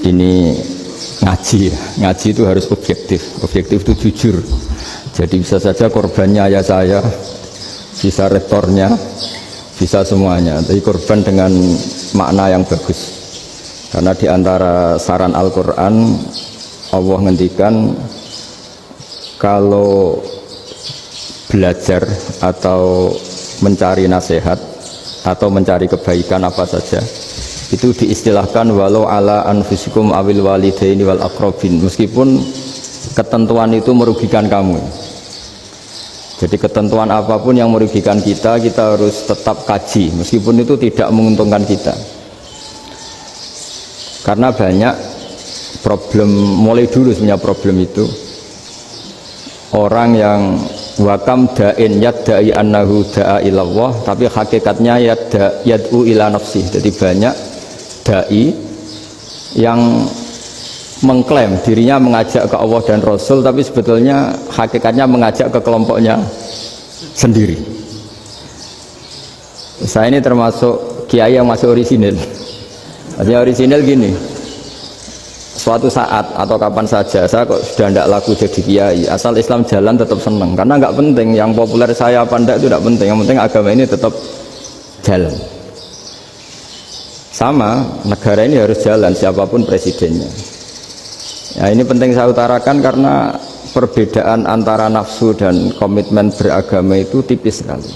ini ngaji ya. Ngaji itu harus objektif. Objektif itu jujur. Jadi bisa saja korbannya ayah saya, bisa rektornya, bisa semuanya. Tapi korban dengan makna yang bagus. Karena di antara saran Al-Quran, Allah ngendikan kalau belajar atau mencari nasihat atau mencari kebaikan apa saja itu diistilahkan walau ala anfusikum awil walidaini wal aqrabin, meskipun ketentuan itu merugikan kamu. Jadi ketentuan apapun yang merugikan kita, kita harus tetap kaji meskipun itu tidak menguntungkan kita. Karena banyak problem, mulai dulu sebenarnya problem itu orang yang wakam da'in yadda'i annahu da'a ilallah tapi hakikatnya yad'u ila nafsih. Jadi banyak da'i yang mengklaim dirinya mengajak ke Allah dan Rasul tapi sebetulnya hakikatnya mengajak ke kelompoknya sendiri. Saya ini termasuk kiai yang masih orisinil. Artinya orisinil gini, suatu saat atau kapan saja saya kok sudah tidak laku jadi kiai, asal Islam jalan tetap senang, karena nggak penting yang populer saya apa enggak itu tidak penting, yang penting agama ini tetap jalan. Sama, negara ini harus jalan siapapun presidennya. Ya, ini penting saya utarakan karena perbedaan antara nafsu dan komitmen beragama itu tipis sekali.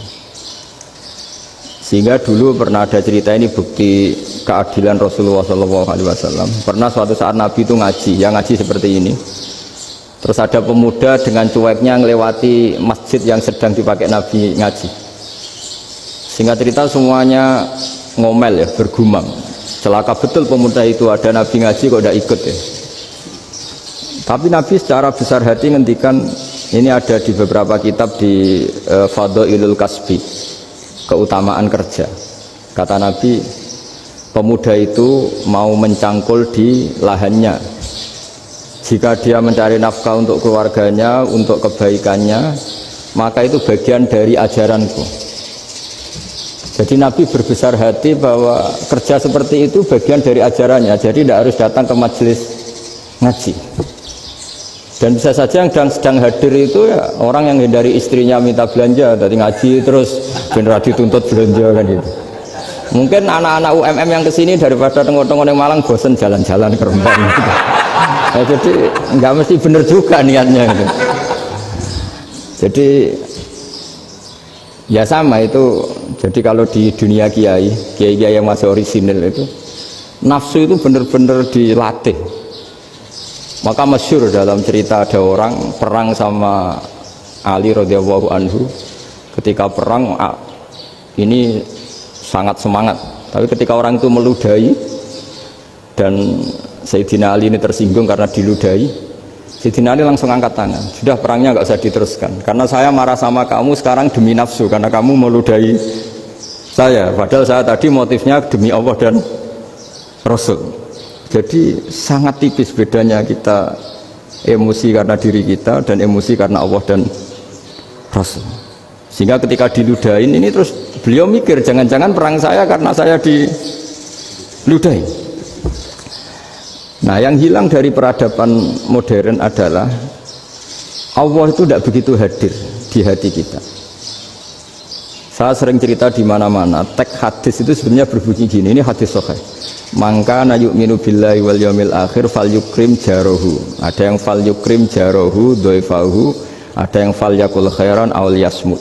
Sehingga dulu pernah ada cerita, ini bukti keadilan Rasulullah SAW. Pernah suatu saat Nabi itu ngaji, yang ngaji seperti ini. Terus ada pemuda dengan cueknya ngelewati masjid yang sedang dipakai Nabi ngaji. Sehingga cerita semuanya ngomel ya, bergumam. Celaka betul pemuda itu, ada Nabi ngaji kok tidak ikut ya. Tapi Nabi secara besar hati ngendikan, ini ada di beberapa kitab di Fadhailul Kasbi, keutamaan kerja. Kata Nabi, pemuda itu mau mencangkul di lahannya. Jika dia mencari nafkah untuk keluarganya, untuk kebaikannya, maka itu bagian dari ajaranku. Jadi Nabi berbesar hati bahwa kerja seperti itu bagian dari ajarannya. Jadi tidak harus datang ke majelis ngaji. Dan bisa saja yang sedang hadir itu ya orang yang hindari istrinya minta belanja, dari ngaji terus benar dituntut belanja kan itu. Mungkin anak-anak UMM yang kesini daripada tengok-tengok yang Malang bosen jalan-jalan ke Rembang gitu. Ya, jadi nggak mesti benar juga niatnya gitu. Jadi ya sama itu. Jadi kalau di dunia kiai yang masih orisinil itu nafsu itu benar-benar dilatih. Maka masyhur dalam cerita ada orang perang sama Ali radhiyallahu anhu. Ketika perang ini sangat semangat, tapi ketika orang itu meludahi dan Sayyidina Ali ini tersinggung karena diludahi, Sayyidina Ali langsung angkat tangan, sudah perangnya nggak usah diteruskan karena saya marah sama kamu sekarang demi nafsu karena kamu meludahi saya, padahal saya tadi motifnya demi Allah dan Rasul. Jadi sangat tipis bedanya kita emosi karena diri kita dan emosi karena Allah dan Rasul. Sehingga ketika diludahin ini terus beliau mikir jangan-jangan perang saya karena saya diludahin. Nah, yang hilang dari peradaban modern adalah Allah itu tidak begitu hadir di hati kita. Saya sering cerita di mana-mana, teks hadis itu sebenarnya berbunyi gini, ini hadis sahih. Mangka na yu'minu billahi wal yaumil akhir fal yukrim jarohu. Ada yang fal yukrim jarohu dhaifahu, ada yang fal yakul khairan aw yasmut.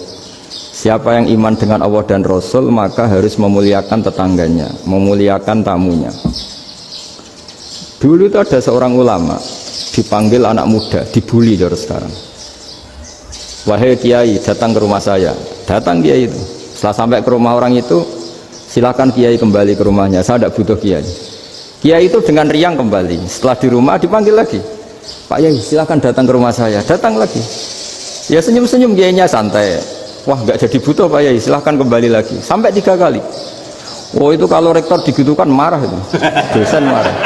Siapa yang iman dengan Allah dan Rasul maka harus memuliakan tetangganya, memuliakan tamunya. Dulu itu ada seorang ulama dipanggil anak muda, dibully terus sekarang. Wahai kiai, datang ke rumah saya. Datang kiai itu. Setelah sampai ke rumah orang itu, silakan kiai kembali ke rumahnya. Saya tidak butuh kiai. Kiai itu dengan riang kembali. Setelah di rumah dipanggil lagi. Pak Yai, silakan datang ke rumah saya. Datang lagi. Ya senyum-senyum kiainya santai. Wah, nggak jadi butuh Pak Yai. Silakan kembali lagi. Sampai 3 kali. Oh itu kalau rektor digitukan marah itu. Dosen marah.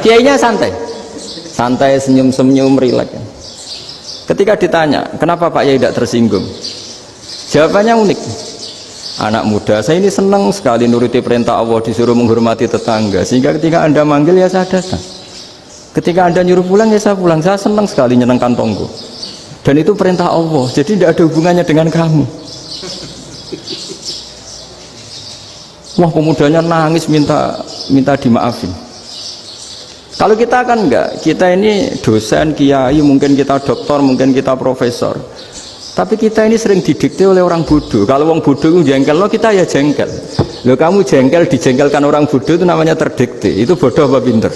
Kiainya santai. Santai, senyum-senyum, rileks. Ketika ditanya, kenapa Pak Yai tidak tersinggung? Jawabannya unik. Anak muda, saya ini senang sekali nuruti perintah Allah, disuruh menghormati tetangga. Sehingga ketika Anda manggil ya saya datang. Ketika Anda nyuruh pulang ya saya pulang, saya senang sekali nyenang kantongku. Dan itu perintah Allah, jadi tidak ada hubungannya dengan kamu. Wah, pemudanya nangis minta dimaafin. Kalau kita kan enggak, kita ini dosen, kiai, mungkin kita doktor, mungkin kita profesor. Tapi kita ini sering didikte oleh orang bodoh. Kalau orang bodoh itu jengkel, lo kita ya jengkel. Lo kamu jengkel, dijengkelkan orang bodoh itu namanya terdikte. Itu bodoh apa pinter?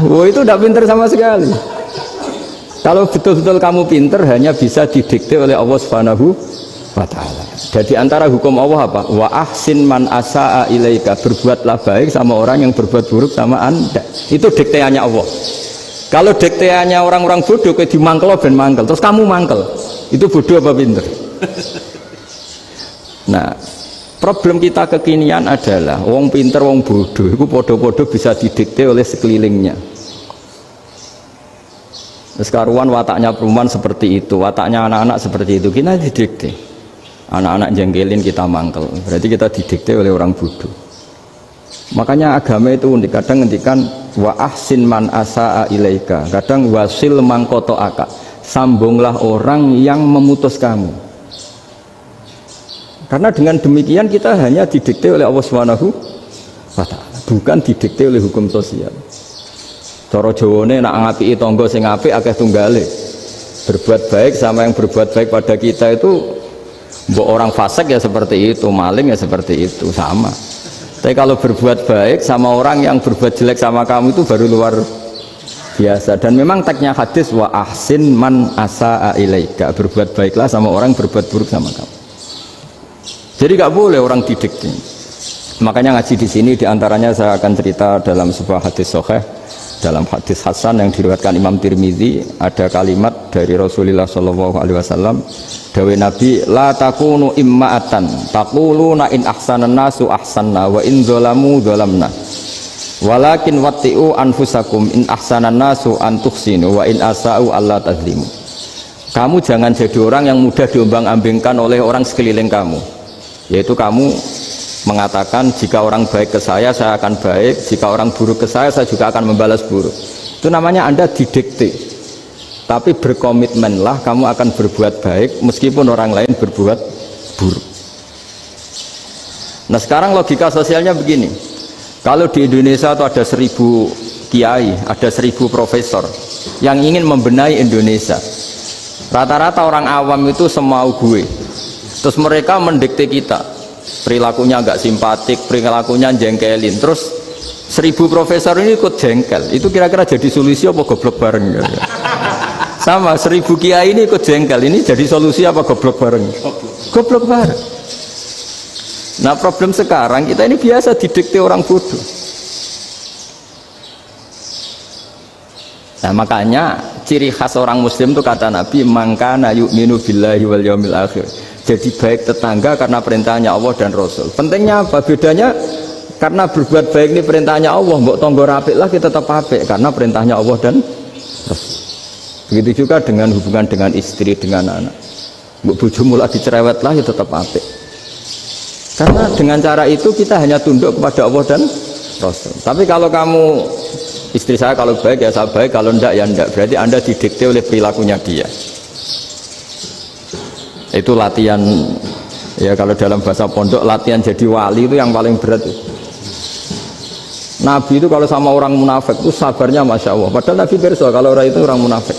Oh, itu tidak pinter sama sekali. Kalau betul-betul kamu pinter, hanya bisa didikte oleh Allah Subhanahu wa ta'ala. Jadi antara hukum Allah apa? Wa ahsin man asa'a ilaika, berbuatlah baik sama orang yang berbuat buruk sama Anda. Itu dikteannya Allah. Kalau dikteannya orang-orang bodoh, kayak dimangkel ben mangkel, terus kamu mangkel, itu bodoh apa pinter? Nah, problem kita kekinian adalah wong pinter, wong bodoh itu podo-podo bisa didikte oleh sekelilingnya. Sekaruan wataknya perempuan seperti itu, wataknya anak-anak seperti itu, kita didikte. Anak-anak jengkelin kita mangkel, berarti kita didikte oleh orang bodoh. Makanya agama itu unik, kadang ngendikan wa ahsin man asa'a ilaika, kadang wasil mangkoto aka, sambunglah orang yang memutus kamu. Karena dengan demikian kita hanya didikte oleh Allah Subhanahu wa ta'ala, bukan didikte oleh hukum sosial. Cara Jawane nak ngapiki tangga sing apik akeh tunggale. Berbuat baik sama yang berbuat baik pada kita itu, mbok orang fasik ya seperti itu, maling ya seperti itu, sama. Tapi kalau berbuat baik sama orang yang berbuat jelek sama kamu itu baru luar biasa. Dan memang teksnya hadis wa ahsin man asa'a ilaika, berbuat baiklah sama orang berbuat buruk sama kamu. Jadi nggak boleh orang didikte. Makanya ngaji di sini diantaranya saya akan cerita dalam sebuah hadis sahih, dalam hadis hasan yang diriwayatkan Imam Tirmizi, ada kalimat dari Rasulullah SAW. Dawe Nabi, la takunu imma'atan taquluna in ahsanan nasu ahsanna wa in zalamu zalamna walakin watti'u anfusakum in ahsanan nasu an tuhsinu wa in asa'u alla tazlimu. Kamu jangan jadi orang yang mudah diombang-ambingkan oleh orang sekeliling kamu, yaitu kamu mengatakan jika orang baik ke saya akan baik, jika orang buruk ke saya juga akan membalas buruk. Itu namanya Anda didikte. Tapi berkomitmenlah kamu akan berbuat baik meskipun orang lain berbuat buruk. Nah sekarang logika sosialnya begini, kalau di Indonesia itu ada 1000 kiai, ada 1000 profesor yang ingin membenahi Indonesia, rata-rata orang awam itu semau gue, terus mereka mendikte kita, perilakunya agak simpatik, perilakunya jengkelin, terus 1000 profesor ini ikut jengkel, itu kira-kira jadi solusi apa goblok bareng ya? Sama 1000 kiai ini ikut jengkel, ini jadi solusi apa goblok bareng? Goblok bareng. Nah problem sekarang kita ini biasa didikte orang bodoh. Nah makanya ciri khas orang muslim itu kata Nabi, mangkana yu'minu billahi wal yaumil akhir, jadi baik tetangga karena perintahnya Allah dan Rasul. Pentingnya apa? Bedanya karena berbuat baik ini perintahnya Allah, mbok tonggo apik lah kita tetap apik karena perintahnya Allah dan Rasul. Begitu juga dengan hubungan dengan istri, dengan anak. Mbok bojomu lagi cerewet lah ya tetap apik. Karena dengan cara itu kita hanya tunduk kepada Allah dan Rasul. Tapi kalau kamu, istri saya kalau baik ya saya baik, kalau enggak ya enggak, berarti Anda didikte oleh perilakunya dia. Itu latihan, ya kalau dalam bahasa pondok latihan jadi wali itu yang paling berat. Nabi itu kalau sama orang munafik itu sabarnya Masya Allah, padahal Nabi berso kalau orang itu orang munafik.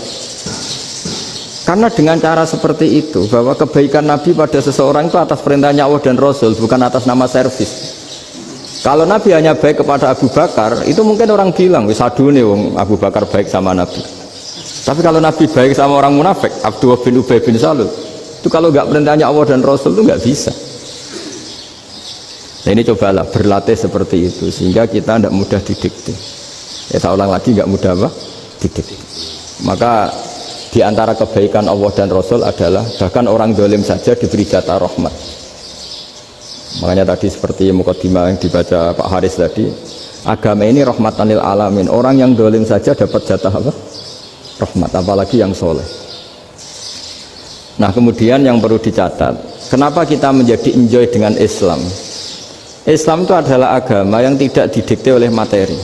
Karena dengan cara seperti itu, bahwa kebaikan Nabi pada seseorang itu atas perintahnya Allah dan Rasul, bukan atas nama servis. Kalau Nabi hanya baik kepada Abu Bakar, itu mungkin orang bilang wis adune wong Abu Bakar baik sama Nabi. Tapi kalau Nabi baik sama orang munafik, Abdullah bin Ubay bin Salul, itu kalau nggak perintahnya Allah dan Rasul itu nggak bisa. Nah ini cobalah berlatih seperti itu sehingga kita tidak mudah didikte. Ya saya ulang lagi, nggak mudah apa? Didikte. Maka di antara kebaikan Allah dan Rasul adalah bahkan orang dolim saja diberi jatah rahmat. Makanya tadi seperti mukadimah yang dibaca Pak Haris tadi, agama ini rahmatan lil alamin. Orang yang dolim saja dapat jatah apa? Rahmat, apalagi yang soleh. Nah kemudian yang perlu dicatat, kenapa kita menjadi enjoy dengan Islam? Islam itu adalah agama yang tidak didikte oleh materi.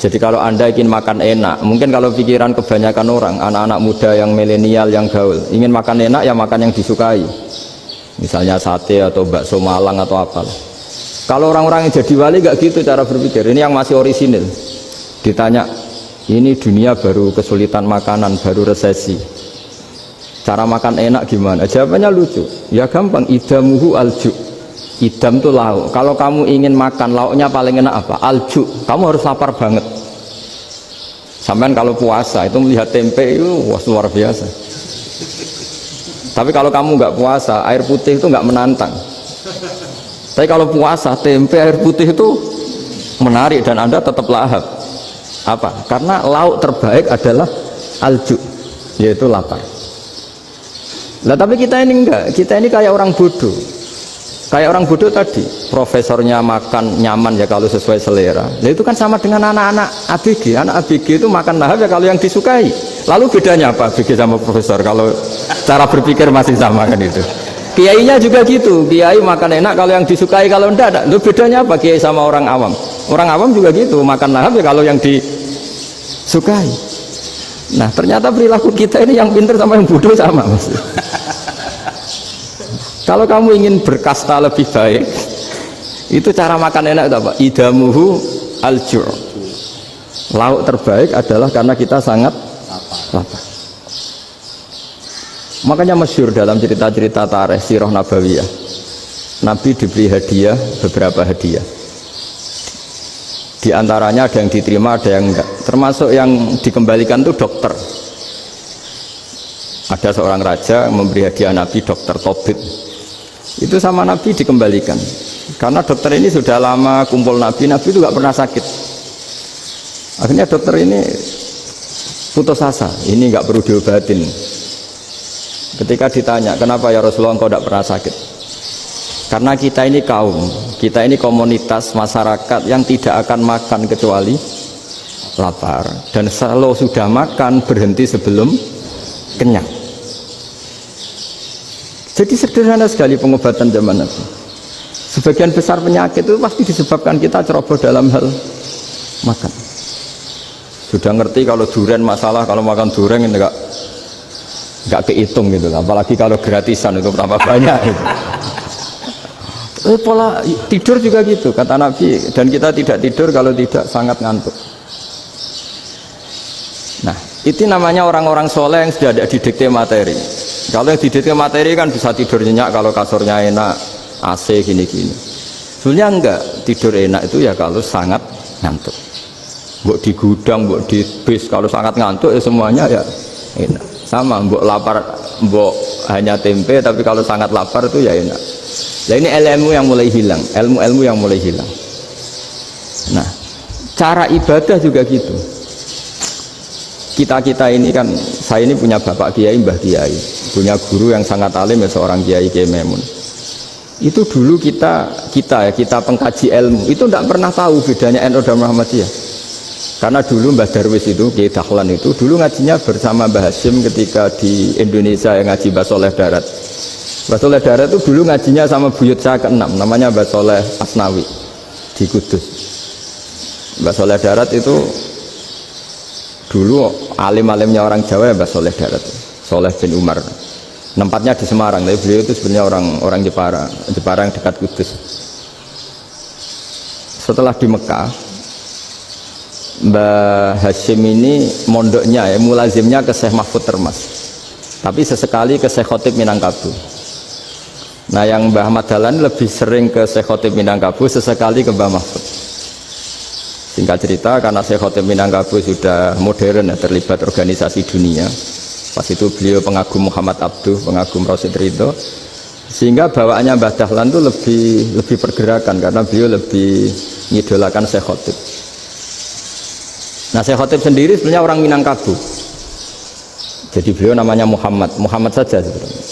Jadi kalau Anda ingin makan enak, mungkin kalau pikiran kebanyakan orang, anak-anak muda yang milenial, yang gaul, ingin makan enak ya makan yang disukai. Misalnya sate atau bakso Malang atau apalah. Kalau orang-orang yang jadi wali gak gitu cara berpikir. Ini yang masih orisinil. Ditanya, ini dunia baru kesulitan makanan, baru resesi. Cara makan enak gimana? Jawabannya lucu. Ya gampang, idamuhu alju. Idam itu lauk. Kalau kamu ingin makan lauknya paling enak apa? Alju. Kamu harus lapar banget. Sampai kalau puasa itu melihat tempe itu wah, luar biasa. Tapi kalau kamu nggak puasa, air putih itu nggak menantang. Tapi kalau puasa, tempe air putih itu menarik dan Anda tetap lahap. Apa? Karena lauk terbaik adalah alju, yaitu lapar. Nah tapi kita ini enggak. Kita ini kayak orang bodoh. Kayak orang bodoh tadi, profesornya makan nyaman ya kalau sesuai selera. Nah itu kan sama dengan anak-anak ABG. Anak ABG itu makan lahap ya kalau yang disukai. Lalu bedanya apa ABG sama profesor? Kalau cara berpikir masih sama kan itu. Kiainya juga gitu. Kiai makan enak kalau yang disukai, kalau enggak. Lalu bedanya apa kiai sama orang awam? Orang awam juga gitu, makan lahap ya kalau yang disukai. Nah ternyata perilaku kita ini yang pintar sama yang bodoh sama mas. Kalau kamu ingin berkasta lebih baik, itu cara makan enak itu apa? Idamuhu aljur. Lauk terbaik adalah karena kita sangat lapar. Makanya masyhur dalam cerita-cerita tarikh sirah nabawiyah, Nabi diberi hadiah, beberapa hadiah. Di antaranya ada yang diterima, ada yang enggak. Termasuk yang dikembalikan itu dokter. Ada seorang raja memberi hadiah Nabi dokter Tobit. Itu sama Nabi dikembalikan karena dokter ini sudah lama kumpul Nabi itu gak pernah sakit. Akhirnya dokter ini putus asa, ini gak perlu diobatin. Ketika ditanya kenapa ya Rasulullah engkau gak pernah sakit, karena kita ini kaum, kita ini komunitas masyarakat yang tidak akan makan kecuali lapar, dan kalau sudah makan berhenti sebelum kenyang. Jadi sederhana sekali pengobatan zaman Nabi. Sebagian besar penyakit itu pasti disebabkan kita ceroboh dalam hal makan. Sudah ngerti kalau durian masalah, kalau makan durian ini enggak kehitung gitu. Apalagi kalau gratisan itu berapa banyak gitu. Pola tidur juga gitu kata Nabi, dan kita tidak tidur kalau tidak sangat ngantuk. Nah, itu namanya orang-orang soleh yang sudah ada didikte materi. Kalau yang didikte materi kan bisa tidur nyenyak kalau kasurnya enak, AC gini-gini. Sebenarnya enggak, tidur enak itu ya kalau sangat ngantuk. Mbok di gudang, mbok di bis, kalau sangat ngantuk ya semuanya ya enak. Sama, mbok lapar, mbok hanya tempe, tapi kalau sangat lapar itu ya enak. Nah ini ilmu yang mulai hilang, ilmu-ilmu yang mulai hilang. Nah, cara ibadah juga gitu. Kita ini kan, saya ini punya bapak kiai, mbah kiai, punya guru yang sangat alim ya seorang kiai Kiai Memun. Itu dulu kita pengkaji ilmu itu tidak pernah tahu bedanya NU dan Muhammadiyah. Karena dulu Mbah Darwis itu Kiai Dahlan itu dulu ngajinya bersama Mbah Hasyim ketika di Indonesia yang ngaji Mbah Soleh Darat. Mbah Soleh Darat itu dulu ngajinya sama buyut saya ke-6 namanya Mbah Soleh Asnawi di Kudus. Mbah Soleh Darat itu dulu alim-alimnya orang Jawa ya Mbah Soleh Darat, Soleh bin Umar. Tempatnya di Semarang, tapi beliau itu sebenarnya orang Jepara yang dekat Kudus. Setelah di Mekah, Mbah Hasyim ini mondoknya ya mulazimnya ke Syekh Mahfud Termas, tapi sesekali ke Syekh Khotib Minangkabau. Nah yang Mbah Ahmad Dahlan lebih sering ke Syekh Khotib Minangkabau, sesekali ke Mbah Mahfud. Singkat cerita, karena Syekh Khotib Minangkabau sudah modern ya, terlibat organisasi dunia. Pas itu beliau pengagum Muhammad Abduh, pengagum Rasid Ridho, sehingga bawaannya Mbah Dahlan itu lebih pergerakan karena beliau lebih mengidolakan Syekh Khotib. Nah Syekh Khotib sendiri sebenarnya orang Minangkabau, jadi beliau namanya Muhammad saja sebenarnya.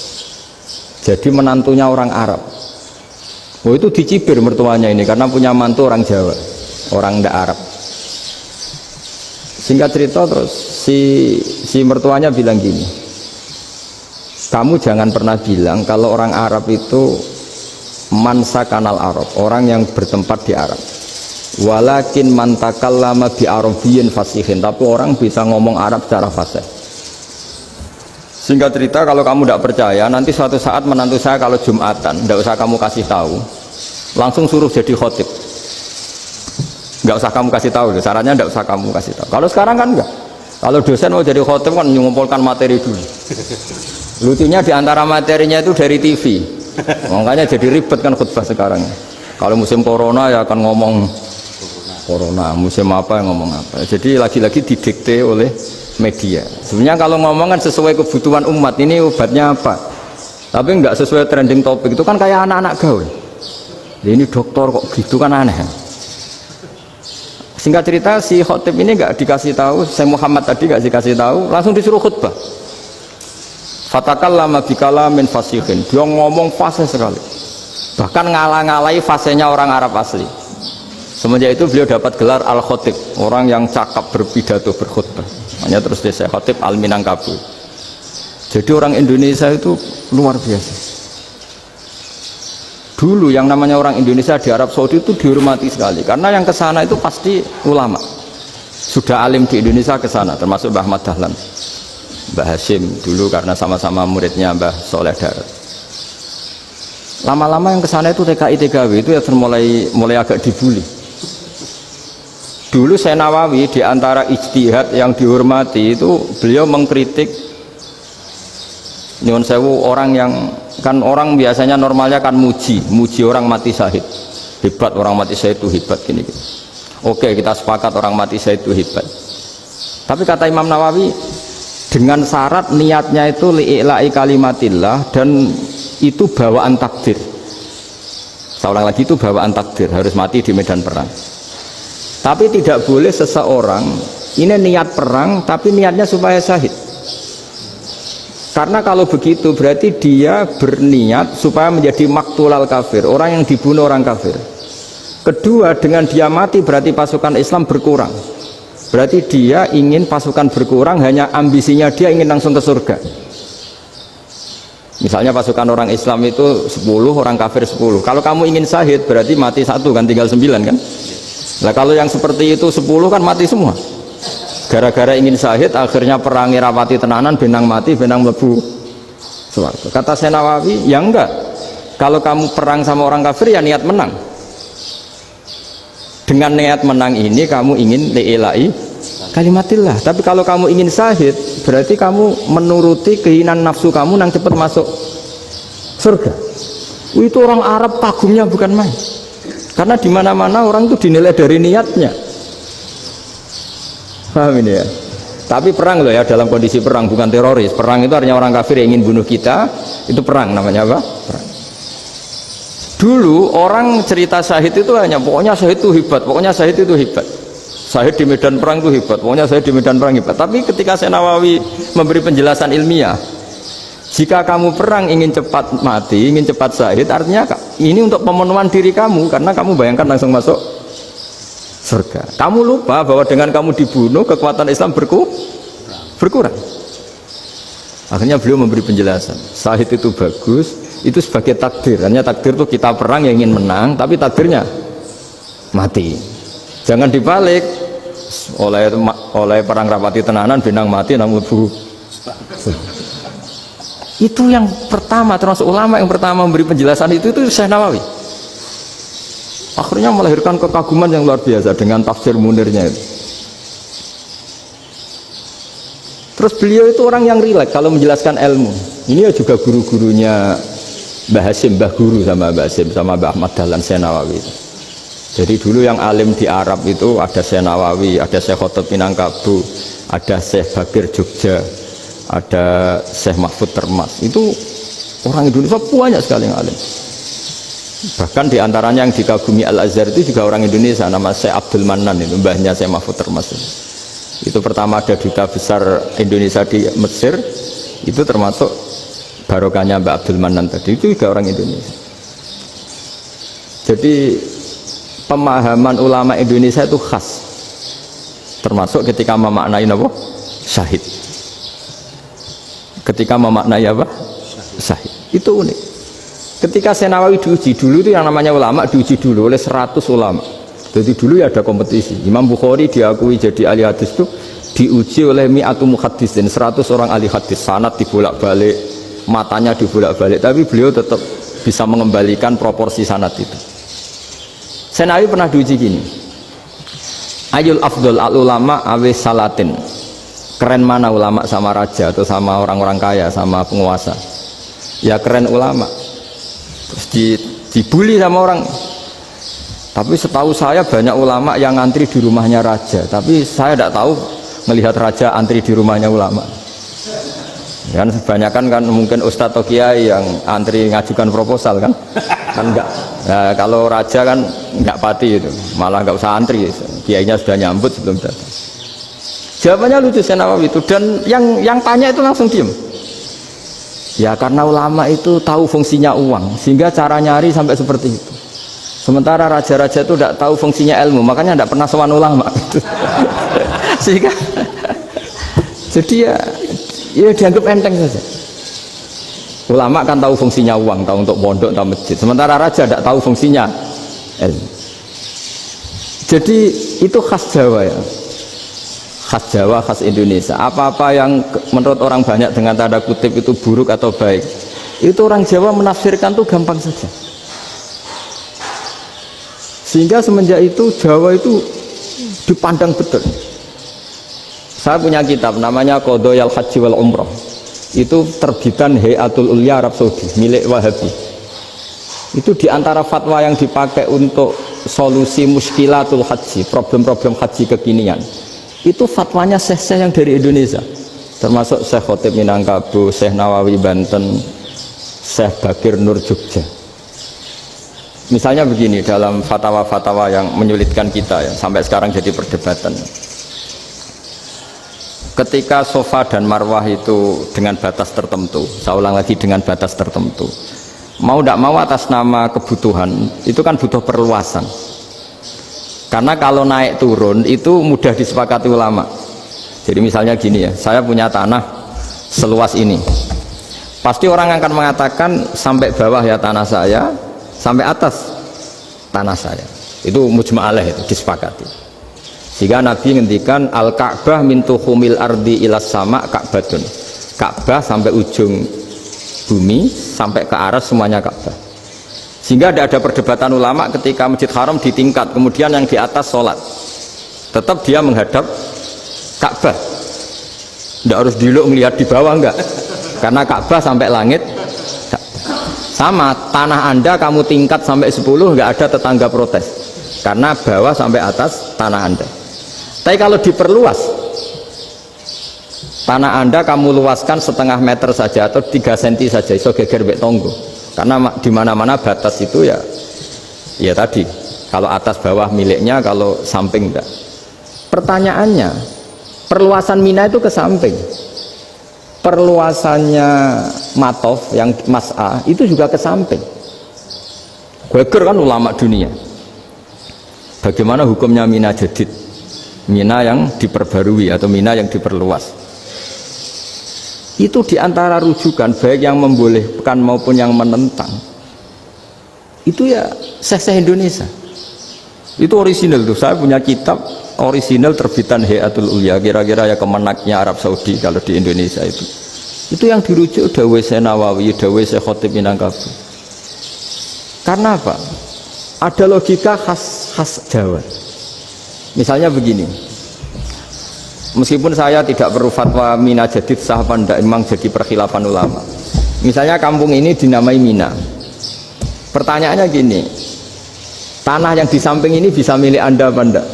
Jadi menantunya orang Arab. Oh itu dicibir mertuanya ini karena punya mantu orang Jawa, orang ndak Arab. Singkat cerita terus si mertuanya bilang gini, kamu jangan pernah bilang kalau orang Arab itu mansa kanal Arab, orang yang bertempat di Arab. Walakin man takallama bi arabiyyin fasihin, tapi orang bisa ngomong Arab secara fasih. Singkat cerita, kalau kamu tidak percaya, nanti suatu saat menantu saya kalau Jumatan, tidak usah kamu kasih tahu, langsung suruh jadi khotib. Nggak usah kamu kasih tahu, sarannya nggak usah kamu kasih tahu. Kalau sekarang kan enggak. Kalau dosen mau jadi khotib kan mengumpulkan materi dulu. Lucunya diantara materinya itu dari TV, makanya jadi ribet kan khutbah sekarang. Kalau musim corona ya akan ngomong corona, musim apa yang ngomong apa. Jadi lagi-lagi didikte oleh media. Sebenarnya kalau ngomong kan sesuai kebutuhan umat, ini obatnya apa. Tapi nggak sesuai trending topik, itu kan kayak anak-anak gaul. Ini dokter kok gitu kan aneh. Singkat cerita si khotib ini nggak dikasih tahu, saya Muhammad tadi nggak dikasih tahu, langsung disuruh khutbah. Fatakallama bikalamin fasihin, dia ngomong fasih sekali, bahkan ngalah-ngalahi fasihnya orang Arab asli. Semenjak itu beliau dapat gelar al-khotib, orang yang cakap berpidato berkhutbah. Hanya terus dia khotib al-Minangkabau. Jadi orang Indonesia itu luar biasa. Dulu yang namanya orang Indonesia di Arab Saudi itu dihormati sekali, karena yang kesana itu pasti ulama. Sudah alim di Indonesia kesana, termasuk Mbah Ahmad Dahlan, Mbah Hashim dulu karena sama-sama muridnya Mbah Soleh Darat. Lama-lama yang kesana itu TKI TKW itu ya mulai agak dibully. Dulu Syekh Nawawi di antara ijtihad yang dihormati itu beliau mengkritik nyuwun sewu orang yang kan orang biasanya normalnya kan muji orang mati syahid, hebat orang mati syahid itu hebat gini. Oke, kita sepakat orang mati syahid itu hebat. Tapi kata Imam Nawawi dengan syarat niatnya itu li'ila'i kalimatillah, dan itu bawaan takdir. Saya ulang lagi, itu bawaan takdir, harus mati di medan perang. Tapi tidak boleh seseorang ini niat perang tapi niatnya supaya syahid. Karena kalau begitu berarti dia berniat supaya menjadi maktulal kafir, orang yang dibunuh orang kafir. Kedua, dengan dia mati berarti pasukan Islam berkurang. Berarti dia ingin pasukan berkurang, hanya ambisinya dia ingin langsung ke surga. Misalnya pasukan orang Islam itu 10, orang kafir 10. Kalau kamu ingin syahid berarti mati 1 kan, tinggal 9 kan. Nah kalau yang seperti itu 10 kan mati semua. Gara-gara ingin syahid akhirnya perangi rapati tenanan, benang mati, benang mlebu swarga. Kata Syekh Nawawi, ya enggak. Kalau kamu perang sama orang kafir ya niat menang. Dengan niat menang ini kamu ingin li'ila'i kalimatillah. Tapi kalau kamu ingin syahid berarti kamu menuruti keinginan nafsu kamu yang cepat masuk surga. Itu orang Arab kagumnya bukan main. Karena di mana-mana orang itu dinilai dari niatnya. Paham ini ya? Tapi perang loh ya, dalam kondisi perang, bukan teroris. Perang itu artinya orang kafir yang ingin bunuh kita, itu perang namanya apa? Perang. Dulu orang cerita syahid itu hanya pokoknya syahid itu hebat, pokoknya syahid itu hebat. Syahid di medan perang itu hebat, pokoknya syahid di medan perang hebat. Tapi ketika Syekh Nawawi memberi penjelasan ilmiah, jika kamu perang ingin cepat mati, ingin cepat syahid, artinya ini untuk pemenuhan diri kamu, karena kamu bayangkan langsung masuk surga. Kamu lupa bahwa dengan kamu dibunuh kekuatan Islam berkurang. Akhirnya beliau memberi penjelasan, syahid itu bagus, itu sebagai takdir. Hanya takdir itu kita perang yang ingin menang, tapi takdirnya mati. Jangan dibalik, oleh perang rapati tenanan benang mati namun bu. Itu yang pertama, termasuk ulama yang pertama memberi penjelasan itu Syekh Nawawi. Akhirnya melahirkan kekaguman yang luar biasa dengan tafsir Munirnya itu. Terus beliau itu orang yang rileks kalau menjelaskan ilmu. Ini juga guru-gurunya Mbah Hashim, Mbah Guru sama Mbah Hashim sama Mbah Ahmad Dahlan, Syekh Nawawi. Jadi dulu yang alim di Arab itu ada Syekh Nawawi, ada Syekh Khotib Minangkabau, ada Syekh Bakir Jogja, ada Syekh Mahfud Termas. Itu orang Indonesia banyak sekali yang alim. Bahkan diantaranya yang dikagumi Al-Azhar itu juga orang Indonesia, nama Syekh Abdul Manan, itu mbahnya Syekh Mahfud Termas. Itu pertama ada duta besar Indonesia di Mesir, itu termasuk barokahnya Mbak Abdul Manan tadi, itu juga orang Indonesia. Jadi pemahaman ulama Indonesia itu khas, termasuk ketika memaknai apa? Syahid. Ketika memaknai apa? Syahid. Itu unik. Ketika Syekh Nawawi diuji dulu, itu yang namanya ulama diuji dulu oleh 100 ulama. Jadi dulu ya ada kompetisi. Imam Bukhari diakui jadi ahli hadis itu diuji oleh mi'atu muhaddisin, 100 orang ahli hadis, sanad dibolak-balik, matanya dibolak-balik, tapi beliau tetap bisa mengembalikan proporsi sanad itu. Senawi pernah diuji gini, ayul afdol al ulama awis salatin, keren mana ulama sama raja atau sama orang-orang kaya sama penguasa? Ya keren ulama. Terus dibully sama orang. Tapi setahu saya banyak ulama yang antri di rumahnya raja, tapi saya tidak tahu melihat raja antri di rumahnya ulama. Kan kebanyakan kan mungkin ustadz atau kiai yang antri ngajukan proposal kan enggak. Nah, kalau raja kan enggak pati itu, malah enggak usah antri, kiainya sudah nyambut sebelum datang. Jawabannya lucu Senawawi itu, dan yang tanya itu langsung diem. Ya karena ulama itu tahu fungsinya uang, sehingga cara nyari sampai seperti itu. Sementara raja-raja itu tidak tahu fungsinya ilmu, makanya tidak pernah sowan ulama. Sehingga jadi ya dianggap enteng saja. Ulama kan tahu fungsinya uang, tahu untuk pondok, tahu masjid. Sementara raja tidak tahu fungsinya ilmu. Jadi itu khas Jawa ya. Khas Jawa, khas Indonesia. Apa-apa yang menurut orang banyak dengan tanda kutip itu buruk atau baik, itu orang Jawa menafsirkan tuh gampang saja. Sehingga semenjak itu Jawa itu dipandang betul. Saya punya kitab namanya Qadhayal Haji wal Umrah. Itu terbitan Hayatul Ulya Arab Saudi, milik Wahabi. Itu diantara fatwa yang dipakai untuk solusi muskilatul haji, problem-problem haji kekinian. Itu fatwanya syekh-syekh yang dari Indonesia, termasuk Syekh Khotib Minangkabau, Syekh Nawawi Banten, Syekh Bakir Nur Jogja. Misalnya begini, dalam fatwa-fatwa yang menyulitkan kita ya, sampai sekarang jadi perdebatan. Ketika sofa dan marwah itu dengan batas tertentu, saya ulang lagi dengan batas tertentu, mau tidak mau atas nama kebutuhan, itu kan butuh perluasan. Karena kalau naik turun itu mudah disepakati ulama. Jadi misalnya gini ya, saya punya tanah seluas ini, pasti orang akan mengatakan sampai bawah ya tanah saya, sampai atas tanah saya. Itu mujma' alaih, itu disepakati. Sehingga Nabi ngendikan al-Ka'bah min tuhumil ardi ilas sama Ka'batun. Ka'bah sampai ujung bumi, sampai ke aras semuanya Ka'bah. Sehingga tidak ada perdebatan ulama ketika Masjid Haram ditingkat, kemudian yang di atas sholat, tetap dia menghadap Ka'bah. Tidak harus diluk melihat di bawah, enggak, karena Ka'bah sampai langit. Sama, tanah Anda kamu tingkat sampai 10, enggak ada tetangga protes, karena bawah sampai atas tanah Anda. Tapi kalau diperluas, tanah Anda kamu luaskan setengah meter saja atau 3 cm saja, iso geger mbek tonggo. Karena di mana-mana batas itu ya tadi, kalau atas bawah miliknya, kalau samping enggak. Pertanyaannya, perluasan Mina itu ke samping, perluasannya Matof yang Mas'a itu juga ke samping. Geger kan ulama dunia. Bagaimana hukumnya Mina Jadid, Mina yang diperbarui atau Mina yang diperluas? Itu diantara rujukan baik yang membolehkan maupun yang menentang. Itu ya syekh-syekh Indonesia. Itu orisinal tuh. Saya punya kitab orisinal terbitan Hayatul Ulya, kira-kira ya kemenaknya Arab Saudi kalau di Indonesia itu. Itu yang dirujuk dawuh Syekh Nawawi, dawuh Syekh Khotib Minangkabau. Karena apa? Ada logika khas Jawa. Misalnya begini, meskipun saya tidak perlu fatwa Mina Jadid sah apa enggak, memang jadi perkhilafan ulama. Misalnya kampung ini dinamai Mina, pertanyaannya gini, tanah yang di samping ini bisa milik Anda apa enggak?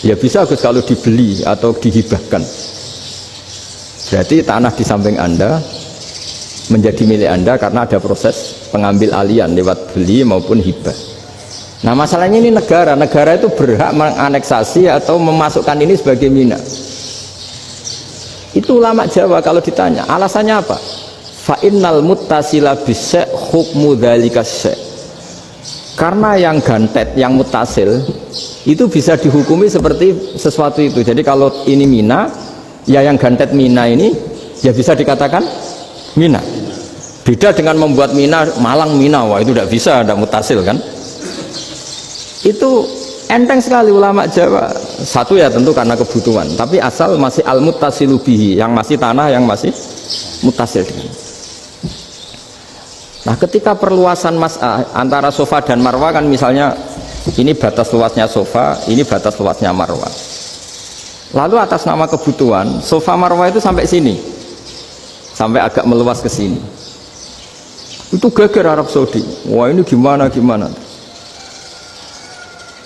Ya bisa Gus, kalau dibeli atau dihibahkan. Berarti tanah di samping Anda menjadi milik Anda karena ada proses pengambil alian lewat beli maupun hibah. Nah masalahnya ini negara itu berhak menganeksasi atau memasukkan ini sebagai Mina. Itu ulama Jawa kalau ditanya alasannya apa? Fa innal muttasila bis hukmu dzalika syai'. Karena yang gantet, yang mutasil itu bisa dihukumi seperti sesuatu itu. Jadi kalau ini Mina, ya yang gantet Mina ini ya bisa dikatakan Mina. Beda dengan membuat Mina Malang Mina, wah itu tidak bisa, ada mutasil kan. Itu Enteng sekali ulama Jawa. Satu ya tentu karena kebutuhan, tapi asal masih al-muttasilu bihi, yang masih tanah yang masih muttasil dengan. Nah, ketika perluasan antara sofa dan marwah kan misalnya ini batas luasnya sofa, ini batas luasnya marwah. Lalu atas nama kebutuhan, sofa marwah itu sampai sini. Sampai agak meluas ke sini. Itu geger Arab Saudi. Wah, ini gimana?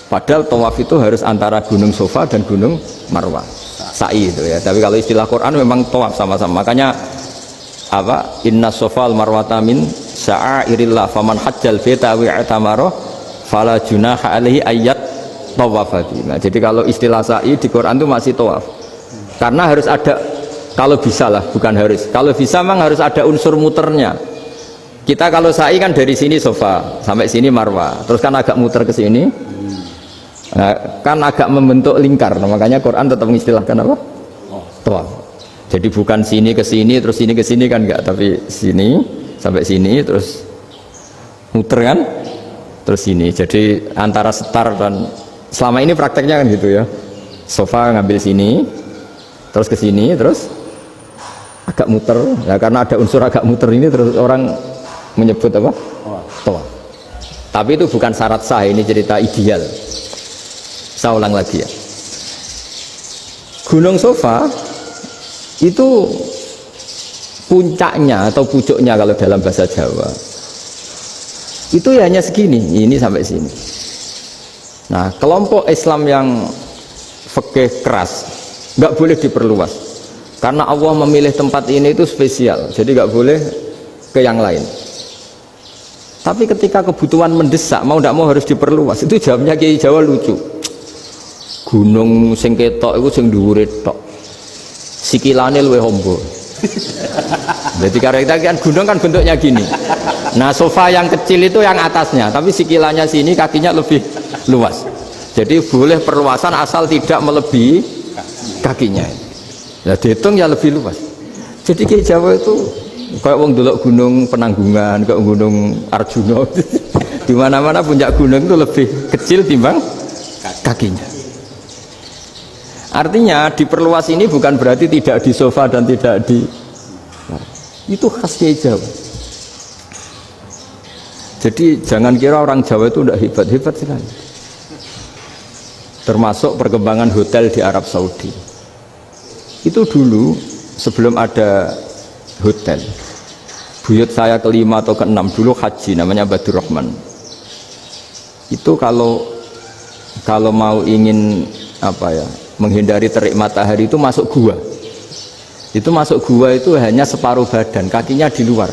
Padahal tawaf itu harus antara gunung sofa dan gunung marwah. Sa'i itu ya. Tapi kalau istilah Quran memang tawaf sama-sama. Makanya apa? Inna sofa al-marwata min sya'airillah faman hajjal baita wa i'tamara fala junaha alaihi ayyat tawafati. Nah, jadi kalau istilah sa'i di Quran itu masih tawaf. Karena harus ada, kalau bisa lah, bukan harus. Kalau bisa memang harus ada unsur muternya. Kita kalau sa'i kan dari sini sofa sampai sini marwah, terus kan agak muter ke sini. Nah, kan agak membentuk lingkar. Nah, makanya Quran tetap mengistilahkan apa? Tawaf. Jadi bukan sini ke sini terus sini ke sini kan enggak, tapi sini sampai sini terus muter kan? Terus sini. Jadi antara setar dan selama ini prakteknya kan gitu ya. Sofa ngambil sini terus ke sini terus agak muter. Ya karena ada unsur agak muter ini terus orang menyebut apa? Tawaf. Tapi itu bukan syarat sah, ini cerita ideal. Saya ulang lagi ya. Gunung Sofa itu puncaknya atau pucuknya kalau dalam bahasa Jawa itu ya hanya segini, ini sampai sini. Nah, kelompok Islam yang fikih keras nggak boleh diperluas karena Allah memilih tempat ini itu spesial, jadi nggak boleh ke yang lain. Tapi ketika kebutuhan mendesak, mau tidak mau harus diperluas. Itu jawabnya Kiai Jawa lucu. Gunung sing ketok itu sing dhuwure tok, sikilane luwih ombo. Jadi karena kita kan gunung kan bentuknya gini. Nah, sofa yang kecil itu yang atasnya, tapi sikilannya sini kakinya lebih luas. Jadi boleh perluasan asal tidak melebihi kakinya. Ya dihitung ya lebih luas. Jadi Kiai Jawa itu kayak wong delok gunung Penanggungan, kayak gunung Arjuna. Di mana-mana puncak gunung itu lebih kecil timbang kakinya. Artinya diperluas ini bukan berarti tidak di sofa dan tidak di, itu khas Kiai Jawa. Jadi jangan kira orang Jawa itu tidak hebat sekali. Termasuk perkembangan hotel di Arab Saudi. Itu dulu sebelum ada hotel, buyut saya kelima atau keenam dulu haji, namanya Badur Rahman. Itu kalau mau ingin apa ya, menghindari terik matahari itu masuk gua. Itu masuk gua itu hanya separuh badan, kakinya di luar.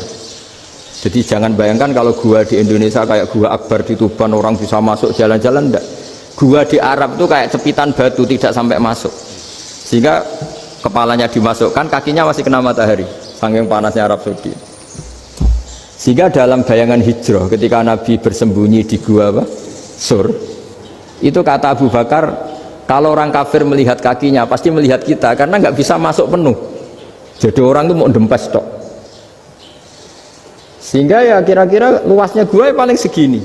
Jadi jangan bayangkan kalau gua di Indonesia kayak gua Akbar di Tuban orang bisa masuk jalan-jalan, enggak. Gua di Arab itu kayak cepitan batu, tidak sampai masuk. Sehingga kepalanya dimasukkan, kakinya masih kena matahari, saking panasnya Arab Saudi. Sehingga dalam bayangan hijrah ketika Nabi bersembunyi di gua apa? Sur. Itu kata Abu Bakar, kalau orang kafir melihat kakinya pasti melihat kita karena nggak bisa masuk penuh. Jadi orang itu mau dempes tok. Sehingga ya kira-kira luasnya gua paling segini.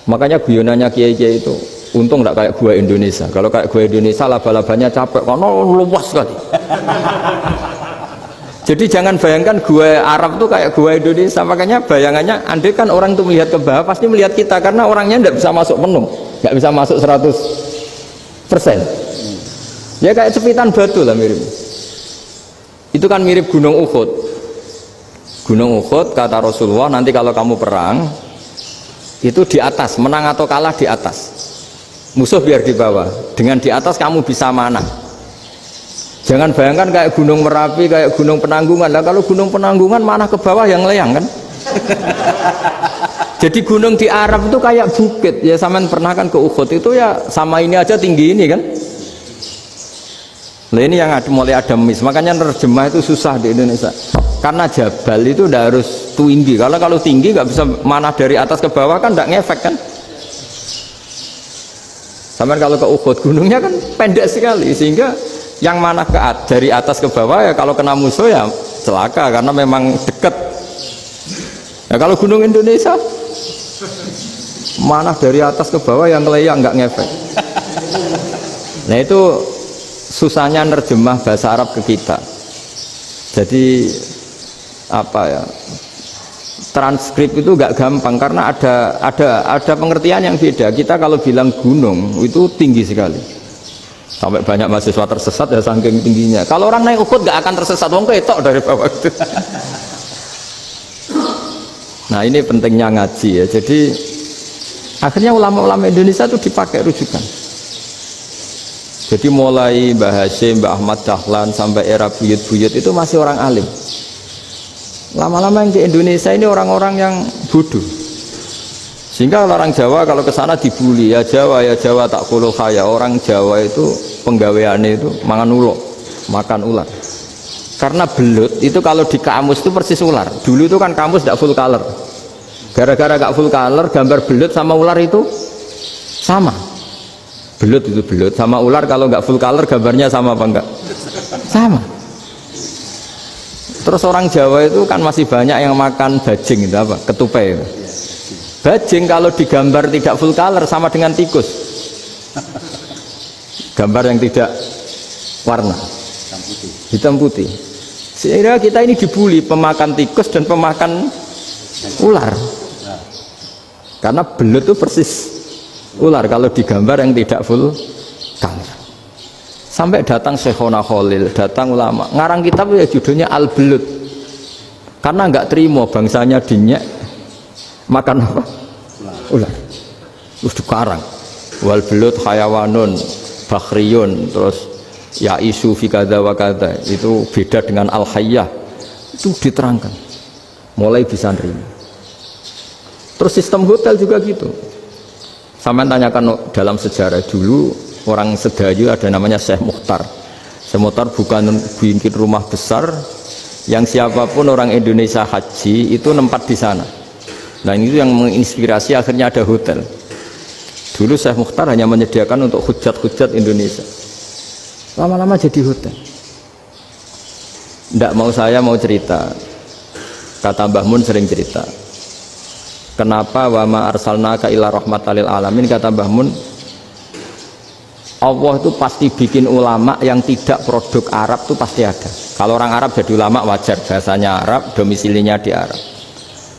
Makanya guyonannya kiai-kiai itu untung nggak kayak gua Indonesia. Kalau kayak gua Indonesia laba-labanya capek karena luas sekali. Jadi jangan bayangkan gua Arab tuh kayak gua Indonesia. Makanya bayangannya andai kan orang tuh melihat ke bawah pasti melihat kita karena orangnya nggak bisa masuk penuh, nggak bisa masuk 100%. Ya kayak cepitan batu lah mirip. Itu kan mirip Gunung Uhud. Gunung Uhud kata Rasulullah, nanti kalau kamu perang itu di atas, menang atau kalah di atas, musuh biar di bawah, dengan di atas kamu bisa manah. Jangan bayangkan kayak Gunung Merapi, kayak Gunung Penanggungan. Lah kalau Gunung Penanggungan manah ke bawah yang leyang kan. Jadi gunung di Arab itu kayak bukit ya, sampean pernah kan ke Uhud itu ya sama ini aja tinggi ini kan. Nah ini yang mulai ada mis, makanya nerjemah itu susah di Indonesia. Karena jabal itu udah harus tinggi. Kalau tinggi nggak bisa manah dari atas ke bawah kan nggak ngefek kan. Sampai kalau ke Uhud gunungnya kan pendek sekali sehingga yang manah dari atas ke bawah ya kalau kena musuh ya celaka karena memang dekat. Ya kalau gunung Indonesia Mana dari atas ke bawah yang ngeleyak nggak ngefek. Nah itu susahnya nerjemah bahasa Arab ke kita. Jadi apa ya? Transkrip itu nggak gampang karena ada pengertian yang beda. Kita kalau bilang gunung itu tinggi sekali. Sampai banyak mahasiswa tersesat ya saking tingginya. Kalau orang naik Uhud nggak akan tersesat, wong ketok dari bawah itu. Nah ini pentingnya ngaji ya. Jadi akhirnya ulama-ulama Indonesia itu dipakai rujukan. Jadi mulai Mbah Hasyim, Mbah Ahmad Dahlan sampai era buyut-buyut itu masih orang alim. Lama-lama yang di Indonesia ini orang-orang yang bodoh. Sehingga orang Jawa kalau ke sana dibully, ya Jawa tak kulul khaya. Orang Jawa itu penggaweannya itu makan ular. Karena belut itu kalau di kamus itu persis ular. Dulu itu kan kamus tidak full color. Gara-gara gak full color, gambar belut sama ular itu sama. Belut itu belut sama ular kalau nggak full color gambarnya sama apa enggak? Sama. Terus orang Jawa itu kan masih banyak yang makan bajing itu apa? Ketupai itu. Bajing kalau digambar tidak full color sama dengan tikus. Gambar yang tidak warna hitam putih. Sehingga kita ini dibully pemakan tikus dan pemakan ular. Karena belut itu persis ular kalau digambar yang tidak full color. Sampai datang Syekhona Khalil, datang ulama ngarang kitab ya judulnya Al-Belut. Karena nggak terima bangsanya dinyek makan apa? Ular. Terus dikarang. Wal belut hayawanun bakhriyun, terus ya isu fi kadza wa kadza. Itu beda dengan al-hayyah. Itu diterangkan. Mulai bisa nerima. Terus sistem hotel juga gitu. Sampai tanyakan dalam sejarah dulu orang Sedayu ada namanya Syekh Mukhtar. Syekh Mukhtar bukan bikin rumah besar yang siapapun orang Indonesia haji itu nempat di sana. Nah ini yang menginspirasi akhirnya ada hotel. Dulu Syekh Mukhtar hanya menyediakan untuk hujat-hujat Indonesia. Lama-lama jadi hotel. Nggak mau saya mau cerita. Kata Mbah Mun sering cerita. Kenapa wa ma arsalnaka illa rahmatal lil alamin, kata Mbah Mun, Allah itu pasti bikin ulama yang tidak produk Arab itu pasti ada. Kalau orang Arab jadi ulama wajar, bahasanya Arab, domisilinya di Arab.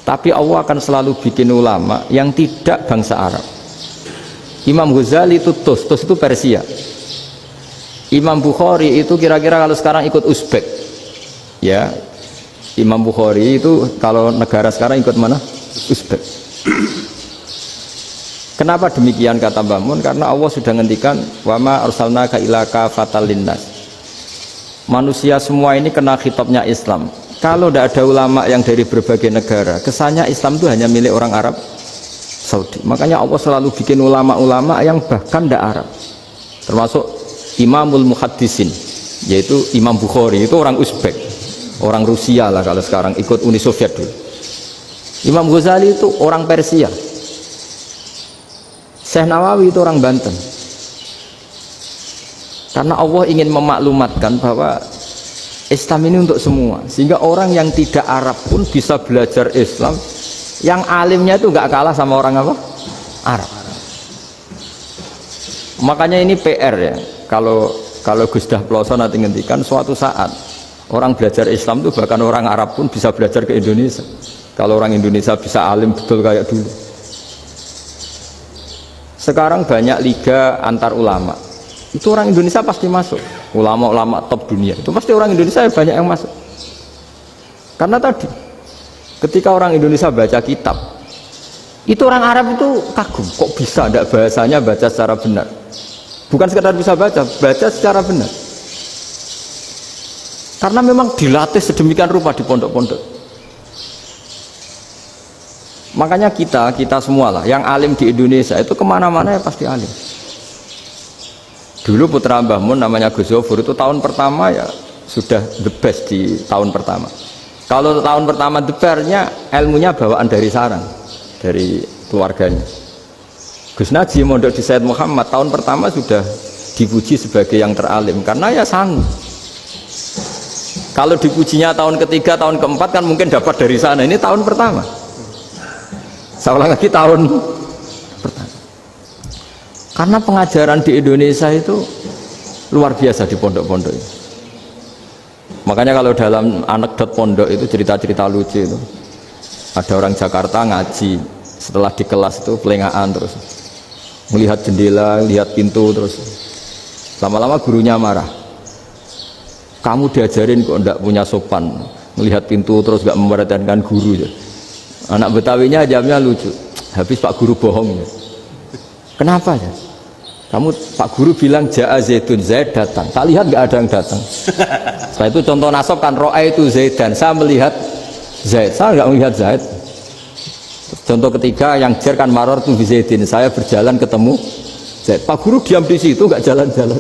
Tapi Allah akan selalu bikin ulama yang tidak bangsa Arab. Imam Ghazali itu Tus itu Persia. Imam Bukhari itu kira-kira kalau sekarang ikut Uzbek. Ya, Imam Bukhari itu kalau negara sekarang ikut mana? Uzbek. Kenapa demikian kata Mbah Mun? Karena Allah sudah ngendikan wama arsalnaka illa kafatal linnas. Manusia semua ini kena khitabnya Islam. Kalau tidak ada ulama yang dari berbagai negara, kesannya Islam itu hanya milik orang Arab Saudi. Makanya Allah selalu bikin ulama-ulama yang bahkan tidak Arab. Termasuk Imamul Muhaddisin, yaitu Imam Bukhari itu orang Uzbek, orang Rusia lah kalau sekarang, ikut Uni Soviet dulu. Imam Ghazali itu orang Persia. Syekh Nawawi itu orang Banten. Karena Allah ingin memaklumatkan bahwa Islam ini untuk semua, sehingga orang yang tidak Arab pun bisa belajar Islam. Yang alimnya itu nggak kalah sama orang apa? Arab. Makanya ini PR ya. Kalau Gus Dah Ploso nanti ngendikan suatu saat orang belajar Islam itu bahkan orang Arab pun bisa belajar ke Indonesia. Kalau orang Indonesia bisa alim betul kayak dulu. Sekarang banyak liga antar ulama. Itu orang Indonesia pasti masuk. Ulama-ulama top dunia itu pasti orang Indonesia banyak yang masuk. Karena tadi ketika orang Indonesia baca kitab, itu orang Arab itu kagum. Kok bisa tidak bahasanya baca secara benar? Bukan sekedar bisa baca secara benar. Karena memang dilatih sedemikian rupa di pondok-pondok. Makanya kita semua lah yang alim di Indonesia itu kemana-mana ya pasti alim. Dulu putra Mbah Mun namanya Gus Zofur itu tahun pertama ya sudah the best di tahun pertama. Kalau tahun pertama the bestnya ilmunya bawaan dari sarang, dari keluarganya. Gus Najib mondok di Said Muhammad tahun pertama sudah dipuji sebagai yang teralim karena ya sanggup. Kalau dipujinya tahun ketiga, tahun keempat kan mungkin dapat dari sana. Ini tahun pertama. Saya ulang lagi tahun Karena pengajaran di Indonesia itu luar biasa di pondok-pondok itu. Makanya kalau dalam anekdot pondok itu cerita-cerita lucu itu, ada orang Jakarta ngaji, setelah di kelas itu pelengahan terus, melihat jendela, lihat pintu terus, lama-lama gurunya marah. Kamu diajarin kok ndak punya sopan, melihat pintu terus gak memperhatikan guru ya. Anak Betawinya jawabnya lucu, habis Pak Guru bohong ya. Kenapa ya? Kamu Pak Guru bilang Ja'a Zaidun, Zaid datang. Tak lihat gak ada yang datang. Setelah itu contoh nasab kan ro'a itu Zaidan. Saya melihat Zaid, saya gak melihat Zaid. Contoh ketiga yang jar kan maror tu Zaidin. Saya berjalan ketemu Zaid. Pak Guru diam di situ gak jalan-jalan.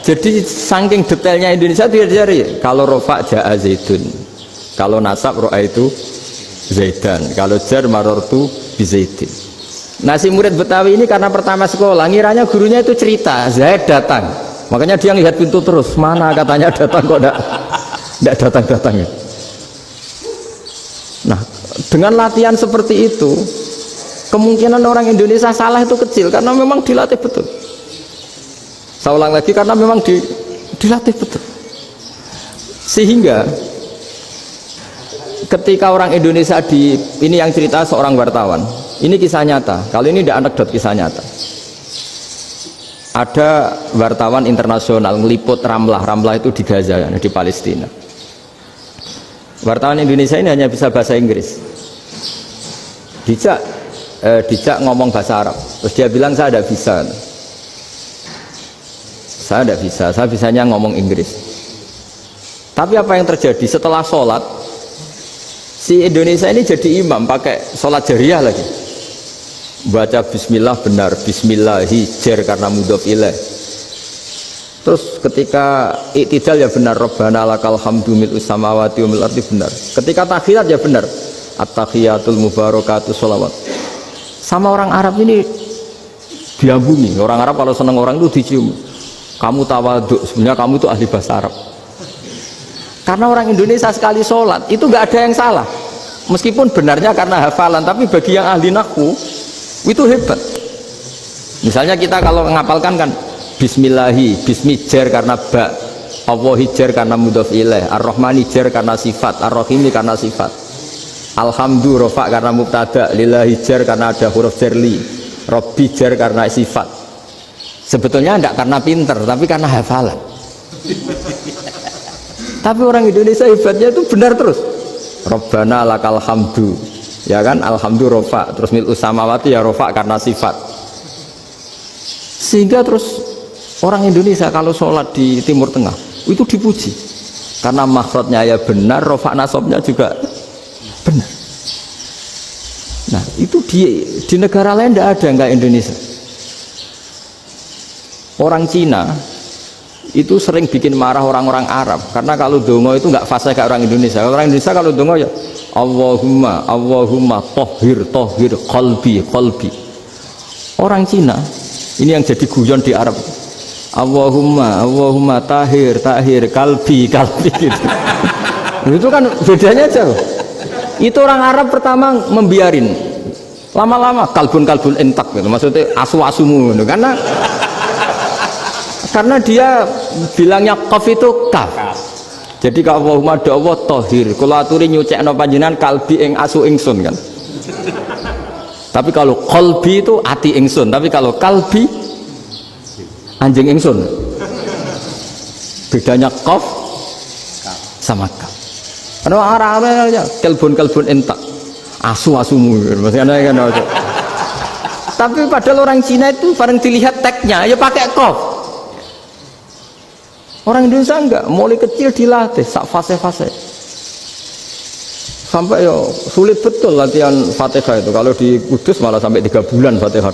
Jadi saking detailnya Indonesia itu diajari. Kalau rofa Ja'a Zaidun, kalau nasab ro'a itu Zaidan, kalau jar maror tu Zaidin. Nah si murid Betawi ini karena pertama sekolah ngiranya gurunya itu cerita Zaid datang, makanya dia lihat pintu terus, mana katanya datang kok enggak datang-datang ya. Nah dengan latihan seperti itu kemungkinan orang Indonesia salah itu kecil karena memang dilatih betul. Saya ulang lagi, karena memang dilatih betul, sehingga ketika orang Indonesia ini yang cerita seorang wartawan. Ini kisah nyata, kali ini tidak anekdot, kisah nyata. Ada wartawan internasional ngeliput Ramlah itu di Gaza, di Palestina. Wartawan Indonesia ini hanya bisa bahasa Inggris. Dijak ngomong bahasa Arab, terus dia bilang saya tidak bisa. Saya tidak bisa, saya bisanya ngomong Inggris. Tapi apa yang terjadi setelah sholat, si Indonesia ini jadi imam pakai sholat jariyah lagi. Baca bismillah benar, bismillahi jar karena mudhof ilaih. Terus ketika iktidal ya benar, Rabbana lakal hamdu mil'us samawati wa mil'ul ardi benar. Ketika tahiyat ya benar, at-tahiyatul mubarakatus sholawat. Sama orang Arab ini diambungi. Orang Arab kalau senang orang itu dicium. Kamu tawaduk, sebenarnya kamu itu ahli bahasa Arab. Karena orang Indonesia sekali sholat itu nggak ada yang salah. Meskipun benarnya karena hafalan, tapi bagi yang ahli nahwu itu hebat. Misalnya kita kalau ngapalkan kan bismillahi, bismi jar karena ba, Allahi jar karena mudhof ilaih, ar-rahmani jar karena sifat, ar-rahimi karena sifat, alhamdu rofa karena mubtada, lillahi jar karena ada huruf jarli, robbi jar karena sifat. Sebetulnya tidak karena pinter, tapi karena hafalan. Tapi orang Indonesia hebatnya itu benar terus. Rabbana lakal hamdu, ya kan, alhamdu rofa, terus mil'us samawati ya rofa karena sifat. Sehingga terus orang Indonesia kalau sholat di Timur Tengah itu dipuji karena makhrajnya ya benar, rofa nasabnya juga benar. Nah itu di negara lain tidak ada, enggak Indonesia. Orang Cina itu sering bikin marah orang-orang Arab karena kalau dongo itu nggak fasih kayak orang Indonesia. Orang Indonesia kalau dongo ya Allahumma tohir qalbi. Orang Cina ini yang jadi guyon di Arab, Allahumma tahir kalbi gitu. Itu kan bedanya jauh. Itu orang Arab pertama membiarin, lama-lama kalbun entak gitu. Maksudnya asu-asumu gitu. Karena dia bilangnya qaf itu kaf. Jadi kalau Allahumma do Allah tohir, kula aturi nyucekno panjenengan kalbi ing asu ingsun kan. Tapi kalau qalbi itu ati ingsun, tapi kalau kalbi anjing ingsun. Bedanya qaf sama kaf. Karena arah-arahnya kalbun entak, asu-asumu maksudnya kan. Tapi padahal orang Cina itu bareng dilihat tagnya ya pakai qaf. Orang Indonesia enggak, mulai kecil dilatih sak fase-fase. Sampai ya sulit betul latihan Fatihah itu. Kalau di Kudus malah sampai 3 bulan Fatihah.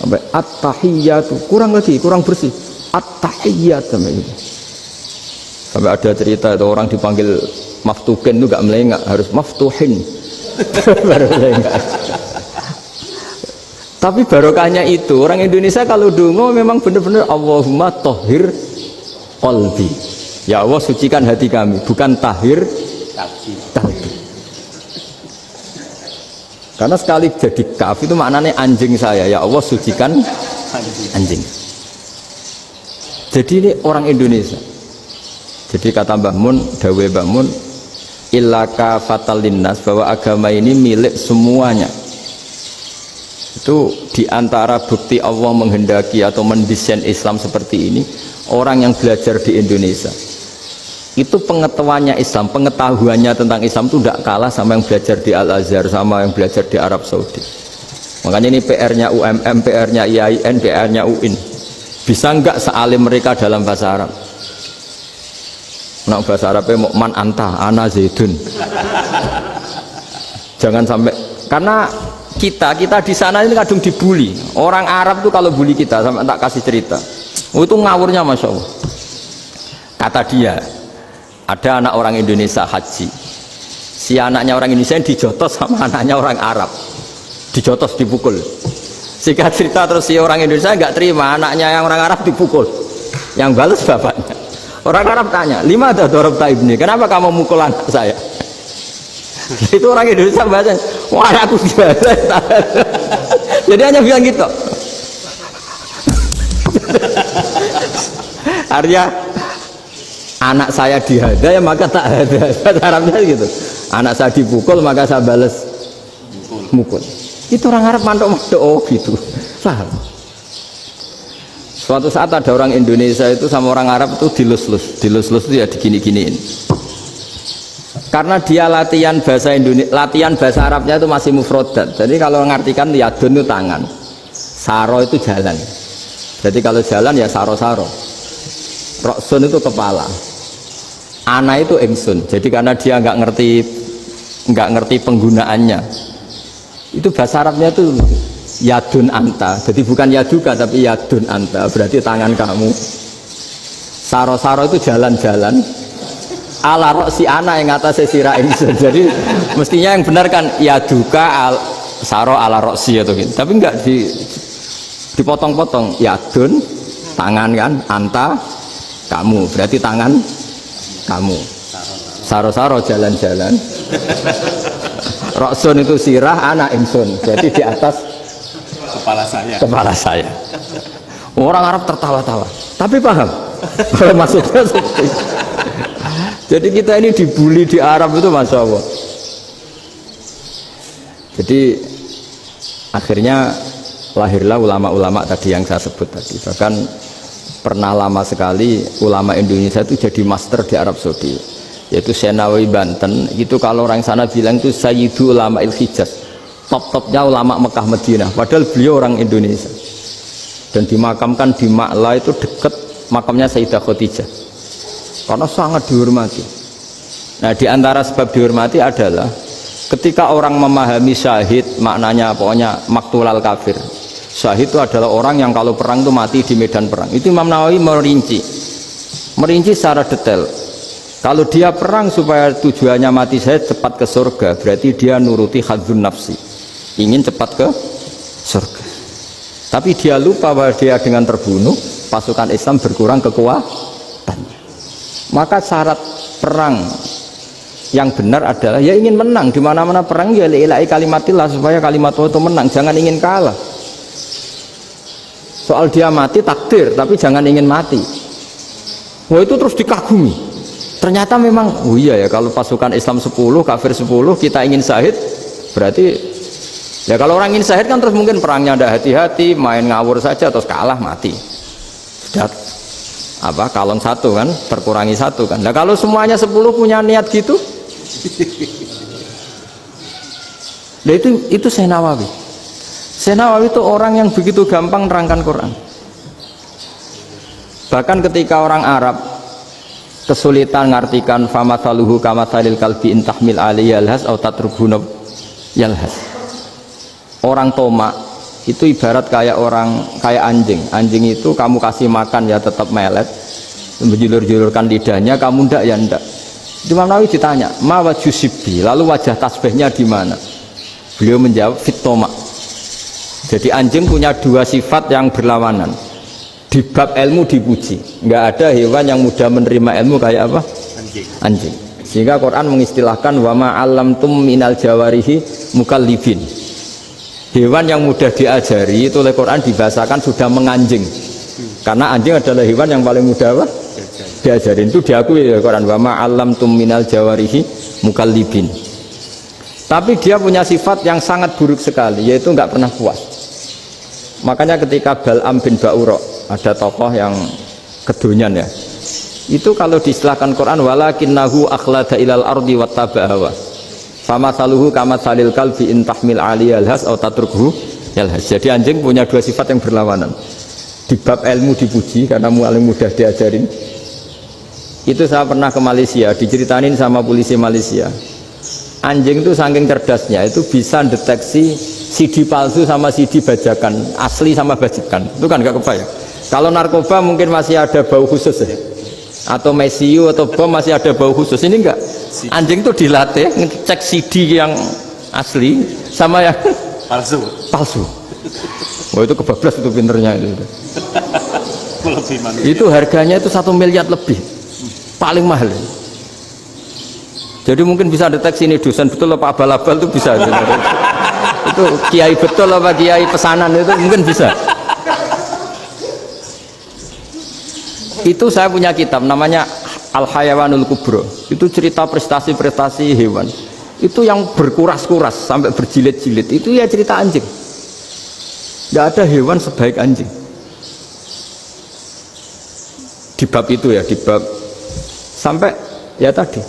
Sampai at-tahiyyatu, kurang bersih. At-tahiyyat sampai itu. Sampai ada cerita itu orang dipanggil maftuhin itu enggak melengak, harus maftuhin. Baru melengak. Tapi barokahnya itu orang Indonesia kalau dongo memang benar-benar Allahumma tohir qalbi, ya Allah sucikan hati kami, bukan tahir kalbi. Karena sekali jadi kaf itu maknanya anjing saya, ya Allah sucikan anjing. Jadi ini orang Indonesia. Jadi kata Mbah Mun, dawe Mbah Mun, illaka fatal linnas, bahwa agama ini milik semuanya. Itu diantara bukti Allah menghendaki atau mendesain Islam seperti ini, orang yang belajar di Indonesia itu pengetahuannya Islam, pengetahuannya tentang Islam itu tidak kalah sama yang belajar di Al-Azhar, sama yang belajar di Arab Saudi. Makanya ini PR-nya UMM, PR-nya IAIN, PR-nya UIN. Bisa enggak sealim mereka dalam bahasa Arab? Nah, bahasa Arabnya mau man anta, ana zaidun. Jangan sampai, karena kita di sana ini kadang dibully. Orang Arab tuh kalau bully kita, sampai tak kasih cerita. Oh, itu ngawurnya Masya Allah. Kata dia, ada anak orang Indonesia haji, si anaknya orang Indonesia yang dijotos sama anaknya orang Arab, dijotos, dipukul. Singkat cerita terus si orang Indonesia nggak terima, anaknya yang orang Arab dipukul, yang balas bapaknya. Orang Arab tanya, lima ada dorab taibni, kenapa kamu mukul anak saya? Itu orang Indonesia bahasa, wah aku dibalas. Jadi hanya bilang gitu. Arya anak saya dihada ya maka tak ada. Arabnya gitu. Anak saya dipukul maka saya balas mukul. Itu orang Arab mantok-mantok, oh gitu. Paham? Suatu saat ada orang Indonesia itu sama orang Arab itu dilus-lus itu ya digini-giniin. Karena dia latihan bahasa Indonesia, latihan bahasa Arabnya itu masih mufrodat. Jadi kalau mengartikan yadun itu tangan, saro itu jalan. Jadi kalau jalan ya saro-saro. Roksun itu kepala, ana itu ingsun. Jadi karena dia nggak ngerti penggunaannya, itu bahasa Arabnya itu yadun anta. Jadi bukan yaduka tapi yadun anta, berarti tangan kamu. Saro-saro itu jalan-jalan. Ala roksi ana yang atasnya sirah ingsun. Jadi mestinya yang benar kan yaduka saro ala roksi atau gitu. Tapi nggak dipotong-potong. Yadun tangan kan, anta kamu, berarti tangan kamu. Saro-saro jalan-jalan. Roksun itu sirah, anak ingsun. Jadi di atas kepala saya. Orang Arab tertawa-tawa. Tapi paham? Kalau maksudnya seperti itu. Jadi kita ini dibully di Arab itu Masya Allah. Jadi akhirnya lahirlah ulama-ulama tadi yang saya sebut tadi. Bahkan pernah lama sekali ulama Indonesia itu jadi master di Arab Saudi, yaitu Senawi Banten. Itu kalau orang sana bilang itu Sayyidu Ulama Il-Hijaz, top-topnya ulama Mekah Madinah, padahal beliau orang Indonesia dan dimakamkan di Ma'la itu dekat makamnya Sayyidah Khadijah karena sangat dihormati. Nah, di antara sebab dihormati adalah ketika orang memahami syahid, maknanya pokoknya maktulal kafir. Syahid itu adalah orang yang kalau perang itu mati di medan perang. Itu Imam Nawawi merinci secara detail. Kalau dia perang supaya tujuannya mati syahid cepat ke surga, berarti dia nuruti hadzun nafsi, ingin cepat ke surga. Tapi dia lupa bahwa dia dengan terbunuh pasukan Islam berkurang kekuatannya. Maka syarat perang yang benar adalah ya ingin menang. Di mana-mana perang ya lillahi kalimatillah, supaya kalimat Allah itu menang, jangan ingin kalah. Soal dia mati takdir, tapi jangan ingin mati. Wah, itu terus dikagumi. Ternyata memang, oh iya ya, kalau pasukan Islam 10, kafir 10, kita ingin syahid, berarti ya kalau orang ingin syahid kan terus mungkin perangnya ada hati-hati, main ngawur saja terus kalah mati. Sudah apa, kalon satu kan, terkurangi satu kan. Nah kalau semuanya 10 punya niat gitu, nah itu Syekh Nawawi. Syekh Nawawi itu orang yang begitu gampang nerangkan Quran. Bahkan ketika orang Arab kesulitan ngartikan famathaluhu kamathalil kalbi intahmil alaihi yalhas atau tatrubuna yalhas. Orang tomak itu ibarat kayak anjing. Anjing itu kamu kasih makan ya tetap melet, menjulur-julurkan lidahnya, kamu ndak ya ndak. Imam Nawawi ditanya, ma wajusibbi, lalu wajah tasbihnya di mana? Beliau menjawab fitoma. Jadi anjing punya dua sifat yang berlawanan. Di bab ilmu dipuji, nggak ada hewan yang mudah menerima ilmu kayak apa? Anjing. Sehingga Quran mengistilahkan wa ma 'allamtum minal jawarihi mukallibin. Hewan yang mudah diajari itu oleh Quran dibahasakan sudah menganjing. Karena anjing adalah hewan yang paling mudah apa? Diajarin. Itu diakui oleh Quran, wa ma 'allamtum minal jawarihi mukallibin. Tapi dia punya sifat yang sangat buruk sekali, yaitu enggak pernah puas. Makanya ketika Bal'am bin Ba'ura, ada tokoh yang kedonyan ya, itu kalau diistilahkan Quran, walakinnahu akhlada ilal ardi wattaba'a hawa fama saluhu kama salil kalbi in tahmil aliyal has atau tatrukhu yalhas. Jadi anjing punya dua sifat yang berlawanan. Di bab ilmu dipuji karena paling mudah diajarin. Itu saya pernah ke Malaysia, diceritain sama polisi Malaysia. Anjing itu saking cerdasnya itu bisa deteksi CD palsu sama CD bajakan, asli sama bajakan. Itu kan gak kebayang. Kalau narkoba mungkin masih ada bau khusus ya, atau mesiu atau bom masih ada bau khusus. Ini enggak. Anjing itu dilatih ngecek CD yang asli sama yang palsu. Wah itu kebablas itu pinternya itu. Itu harganya itu 1 miliar lebih, paling mahal. Jadi mungkin bisa deteksi ini dosen betul apa abal-abal itu bisa. Itu kiai betul apa kiai pesanan itu mungkin bisa. Itu saya punya kitab namanya Al-Hayawanul Kubro. Itu cerita prestasi-prestasi hewan. Itu yang berkuras-kuras sampai berjilid-jilid. Itu ya cerita anjing. Tidak ada hewan sebaik anjing. Di bab itu ya, di bab sampai ya tadi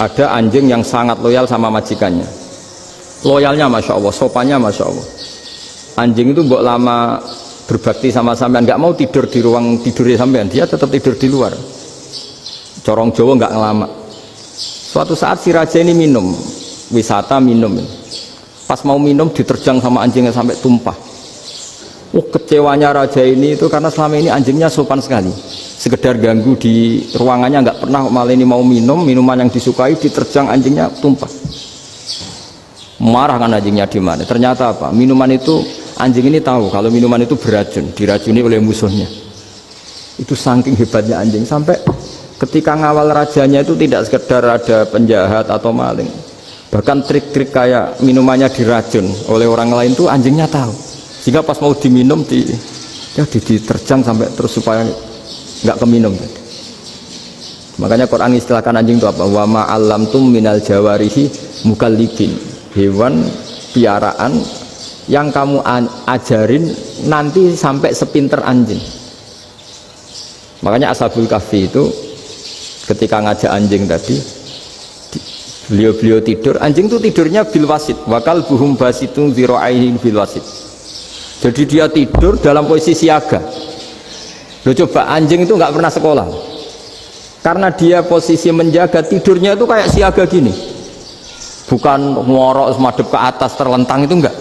ada anjing yang sangat loyal sama majikannya. Loyalnya Masya Allah, sopannya Masya Allah. Anjing itu mbok lama berbakti sama sampean, nggak mau tidur di ruang tidurnya sampean, dia tetap tidur di luar. Corong Jawa nggak ngelama. Suatu saat si raja ini minum, wisata minum. Pas mau minum diterjang sama anjingnya sampai tumpah. Kecewanya raja ini itu karena selama ini anjingnya sopan sekali. Sekedar ganggu di ruangannya nggak pernah, malah ini mau minum minuman yang disukai diterjang anjingnya tumpah. Marah kan anjingnya di mana? Ternyata apa? Minuman itu anjing ini tahu kalau minuman itu beracun, diracuni oleh musuhnya. Itu saking hebatnya anjing sampai ketika ngawal rajanya itu tidak sekedar ada penjahat atau maling, bahkan trik-trik kayak minumannya diracun oleh orang lain itu anjingnya tahu, sehingga pas mau diminum diterjang sampai terus supaya nggak keminum. Makanya Quran istilahkan anjing itu apa? Wa ma 'allamtum minal jawarihi mukallibin, hewan piaraan yang kamu ajarin nanti sampai sepinter anjing. Makanya Ashabul Kahfi itu ketika ngajak anjing tadi, beliau tidur, anjing itu tidurnya bil wasit, wakal buhum basitun zira'aihi bil wasit. Jadi dia tidur dalam posisi siaga. Loh coba, anjing itu nggak pernah sekolah, karena dia posisi menjaga, tidurnya itu kayak siaga gini, bukan ngorok madep ke atas terlentang, itu enggak.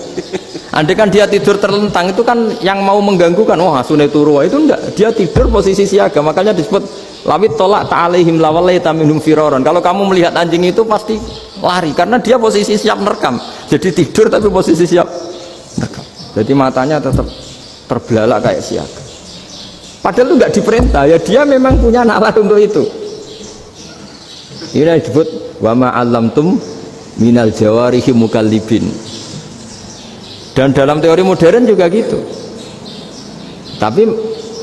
Andai kan dia tidur terlentang itu kan yang mau mengganggu kan, wah sunai turu, itu enggak. Dia tidur posisi siaga, makanya disebut lawit tolak ta'alaihim lawalaita minhum firaron. Kalau kamu melihat anjing itu pasti lari, karena dia posisi siap merekam. Jadi tidur tapi posisi siap merekam. Jadi matanya tetap terbelalak kayak siaga. Padahal itu enggak diperintah, ya dia memang punya nalar untuk itu. Ini disebut wa ma 'allamtum minal jawarihi mukallibin. Dan dalam teori modern juga gitu. Tapi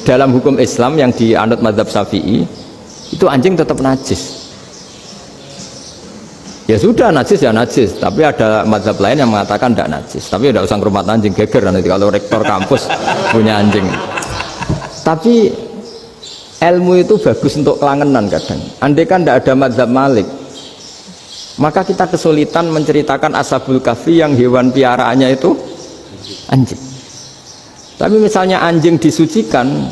dalam hukum Islam yang dianut mazhab Syafi'i itu anjing tetap najis. Ya sudah, najis ya najis, tapi ada mazhab lain yang mengatakan tidak najis. Tapi tidak usah ngurmat anjing, geger nanti kalau rektor kampus punya anjing. Tapi ilmu itu bagus untuk kelangenan kadang. Andai kan tidak ada mazhab Malik, maka kita kesulitan menceritakan Ashabul Kahfi yang hewan piaraannya itu anjing. Tapi misalnya anjing disucikan,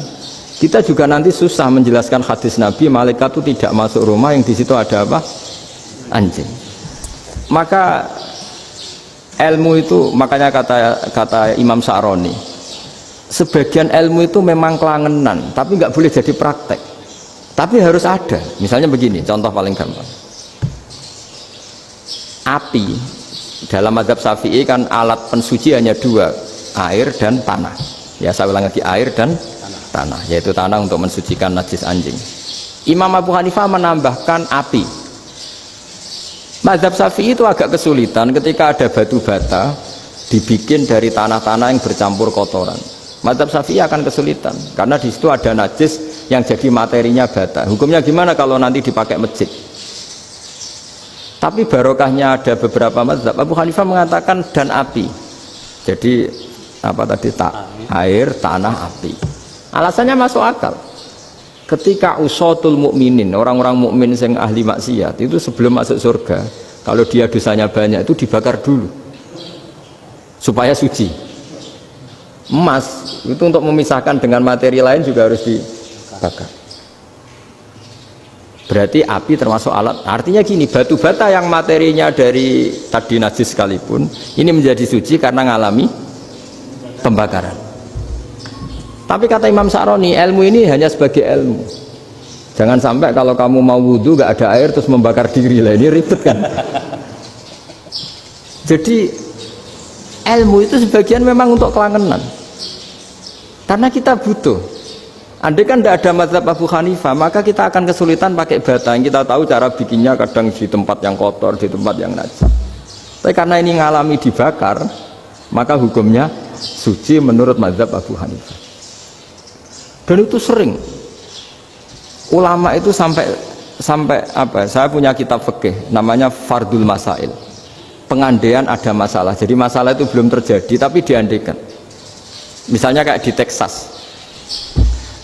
kita juga nanti susah menjelaskan hadis Nabi malaikat itu tidak masuk rumah yang di situ ada apa? Anjing. Maka ilmu itu, makanya kata Imam Sa'roni, sebagian ilmu itu memang kelangenan, tapi nggak boleh jadi praktek. Tapi harus ada. Misalnya begini, contoh paling gampang. Api dalam mazhab Syafi'i kan alat pensuci hanya dua, air dan tanah. Ya saya ulang lagi, air dan tanah, yaitu tanah untuk mensucikan najis anjing. Imam Abu Hanifah menambahkan api. Mazhab Syafi'i itu agak kesulitan ketika ada batu bata, dibikin dari tanah-tanah yang bercampur kotoran. Mazhab Syafi'i akan kesulitan karena di situ ada najis yang jadi materinya bata. Hukumnya gimana kalau nanti dipakai masjid? Tapi barokahnya ada beberapa mazhab. Abu Hanifah mengatakan dan api. Jadi apa tadi, air, tanah, api. Alasannya masuk akal. Ketika usatul mukminin, orang-orang mukmin yang ahli maksiat itu sebelum masuk surga, kalau dia dosanya banyak itu dibakar dulu supaya suci. Emas itu untuk memisahkan dengan materi lain juga harus dibakar. Berarti api termasuk alat. Artinya gini, batu bata yang materinya dari tadi najis sekalipun ini menjadi suci karena ngalami pembakaran. Tapi kata Imam Sa'roni, ilmu ini hanya sebagai ilmu. Jangan sampai kalau kamu mau wudhu gak ada air terus membakar diri lah, ini ribet kan. Jadi ilmu itu sebagian memang untuk kelangenan. Karena kita butuh. Andai kan tidak ada mazhab Abu Hanifah, maka kita akan kesulitan pakai bata. Yang kita tahu cara bikinnya kadang di tempat yang kotor, di tempat yang najis. Tapi karena ini ngalami dibakar, maka hukumnya suci menurut mazhab Abu Hanifah. Dan itu sering ulama itu sampai apa? Saya punya kitab fikih namanya Fardul Masail. Pengandaian ada masalah. Jadi masalah itu belum terjadi tapi diandaikan. Misalnya kayak di Texas.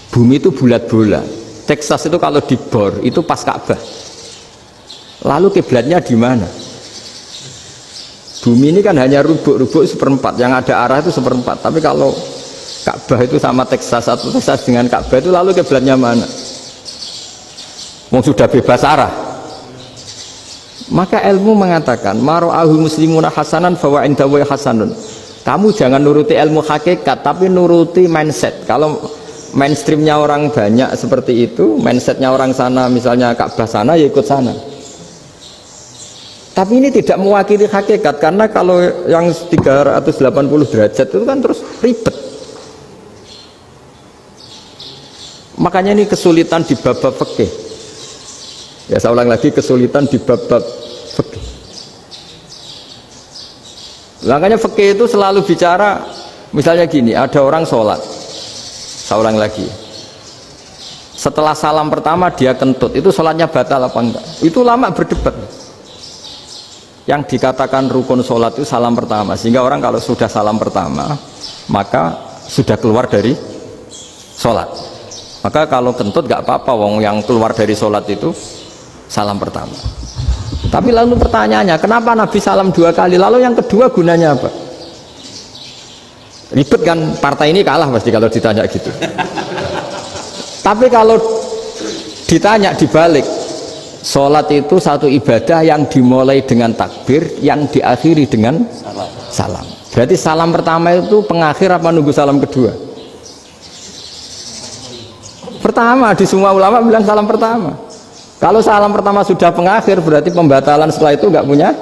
Bumi itu bulat bola. Texas itu kalau dibor itu pas Ka'bah. Lalu kiblatnya di mana? Bumi ini kan hanya rubuk-rubuk seperempat. Yang ada arah itu seperempat. Tapi kalau Ka'bah itu sama Texas atau Texas dengan Ka'bah itu lalu kiblatnya mana? Wong sudah bebas arah. Maka ilmu mengatakan mara'ahu muslimuna hasanan fawa indahu hasanun. Kamu jangan nuruti ilmu hakikat tapi nuruti mindset. Kalau mainstreamnya orang banyak seperti itu, mindsetnya orang sana misalnya Ka'bah sana ya ikut sana. Tapi ini tidak mewakili hakikat karena kalau yang 380 derajat itu kan terus ribet. Makanya ini kesulitan di bab-bab fikih. Ya saya ulang lagi, kesulitan di bab-bab fikih. Makanya fikih itu selalu bicara, misalnya gini, ada orang sholat. Saya ulang lagi. Setelah salam pertama dia kentut, itu sholatnya batal apa enggak? Itu lama berdebat. Yang dikatakan rukun sholat itu salam pertama, sehingga orang kalau sudah salam pertama, maka sudah keluar dari sholat. Maka kalau kentut gak apa-apa, wong yang keluar dari sholat itu salam pertama. Tapi lalu pertanyaannya, kenapa Nabi salam 2 kali? Lalu yang kedua gunanya apa? Ribet kan, partai ini kalah pasti kalau ditanya gitu. Tapi kalau ditanya dibalik, sholat itu satu ibadah yang dimulai dengan takbir, yang diakhiri dengan salam. Berarti salam pertama itu pengakhir apa nunggu salam kedua? Pertama, di semua ulama bilang salam pertama. Kalau salam pertama sudah pengakhir berarti pembatalan setelah itu nggak punya